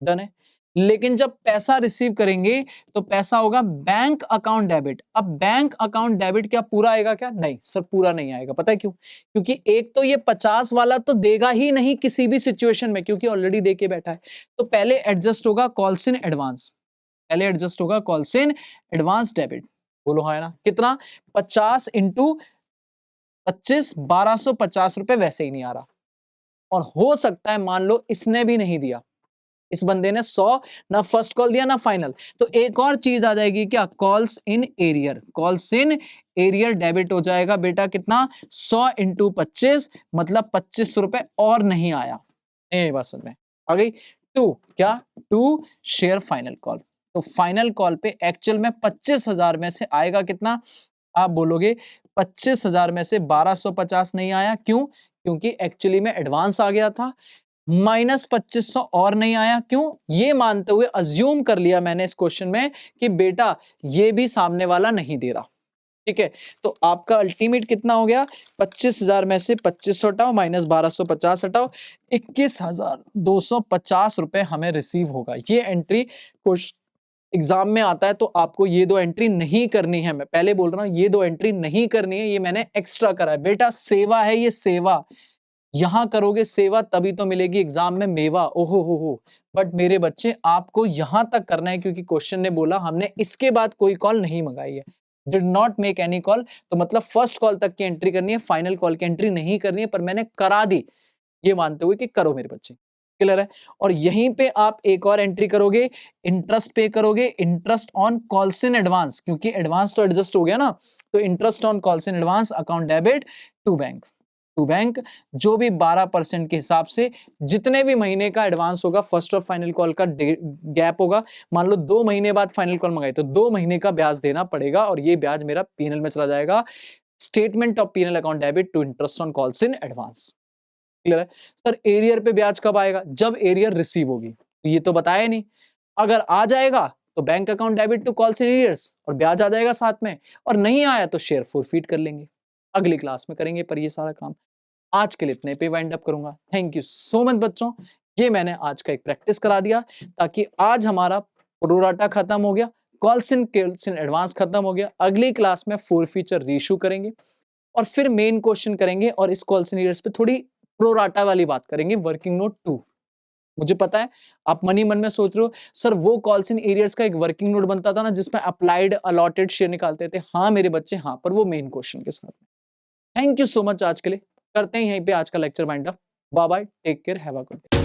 डन है। लेकिन जब पैसा रिसीव करेंगे तो पैसा होगा बैंक अकाउंट डेबिट। अब बैंक अकाउंट डेबिट क्या पूरा आएगा क्या, नहीं सर पूरा नहीं आएगा, पता है क्यों, क्योंकि एक तो ये 50 वाला तो देगा ही नहीं किसी भी सिचुएशन में, क्योंकि ऑलरेडी दे के बैठा है। तो पहले एडजस्ट होगा कॉल्स इन एडवांस, पहले एडजस्ट होगा कॉल्स इन एडवांस डेबिट, बोलो हाँ है ना, कितना, 50 इंटू 25 1250 रुपए वैसे ही नहीं आ रहा, और हो सकता है मान लो इसने भी नहीं दिया, इस बंदे ने 100 ना फर्स्ट कॉल दिया ना फाइनल, तो एक और चीज आ जाएगी क्या, calls in arrear, calls in arrear debit हो जाएगा बेटा कितना, 100 इंटू 25 मतलब 25 रुपए और नहीं आया, ये बात समझ में आ गई। टू क्या, टू शेयर फाइनल कॉल, तो फाइनल कॉल पे एक्चुअल में 25,000 में से आएगा कितना, आप बोलोगे 25,000 में से 1250 नहीं आया, क्यों, क्योंकि एक्चुअली में एडवांस आ गया था, माइनस 2500 और नहीं आया, क्यों, ये मानते हुए अज्यूम कर लिया मैंने इस क्वेश्चन में कि बेटा ये भी सामने वाला नहीं दे रहा, ठीक है। तो आपका अल्टीमेट कितना हो गया, 25,000 में से 2500 हटाओ माइनस 1250 हटाओ, 21,250 रुपए हमें रिसीव होगा। ये एंट्री एग्जाम में आता है तो आपको ये दो एंट्री नहीं करनी है, मैं पहले बोल रहा हूं ये दो एंट्री नहीं करनी है, ये मैंने एक्स्ट्रा करा है बेटा, सेवा है ये सेवा, यहां करोगे सेवा तभी तो मिलेगी एग्जाम में मेवा, ओहो हो। बट मेरे बच्चे आपको यहां तक करना है क्योंकि क्वेश्चन ने बोला हमने इसके बाद कोई कॉल नहीं मंगाई है, did not make any call, तो मतलब फर्स्ट कॉल तक की एंट्री करनी है, फाइनल कॉल की एंट्री नहीं करनी है, पर मैंने करा दी ये मानते हुए कि करो मेरे बच्चे, क्लियर है। और यहीं पे आप एक और एंट्री करोगे, इंटरेस्ट पे करोगे, interest on calls in advance, क्योंकि एडवांस तो एडजस्ट हो गया ना, तो interest on calls in advance account debit to bank, to bank जो भी 12% के हिसाब से जितने भी महीने का एडवांस होगा, फर्स्ट और फाइनल कॉल का गैप होगा, मान लो 2 महीने बाद फाइनल कॉल मंगाई तो 2 महीने का ब्याज देना पड़ेगा, और ये ब्याज मेरा पीएनएल में चला जाएगा, statement of PNL account debit to interest on calls in advance, clear है। सर एरियर पे ब्याज कब आएगा, जब एरियर रिसीव होगी, तो ये तो बताया नहीं, अगर आ जाएगा तो bank account debit to calls in arrears और ब्याज आ जाएगा साथ में, और नहीं आया तो शेयर फॉरफीट कर लेंगे, अगली क्लास में करेंगे पर ये सारा काम। आज के लिए इतने पे वाइंड अप करूंगा, थैंक यू सो मच बच्चों, ये मैंने आज का एक प्रैक्टिस करा दिया ताकि आज हमारा प्रोराटा खत्म हो गया, कॉल्स इन एडवांस खत्म हो गया, अगली क्लास में फॉरफीचर रीइश्यू करेंगे और फिर मेन क्वेश्चन करेंगे, और इस कॉल्स इन एरियर्स पे थोड़ी प्रोराटा वाली बात करेंगे, वर्किंग नोट 2। मुझे पता है आप मन ही मन में सोच रहे हो सर वो कॉल्स इन एरियर्स का एक वर्किंग नोट बनता था ना जिसमें अप्लाइड अलॉटेड शेयर निकालते थे, हाँ मेरे बच्चे हाँ, पर वो मेन क्वेश्चन के साथ। थैंक यू सो मच, आज के लिए करते हैं यहीं पे आज का lecture wind up, bye bye, take care, have a good day.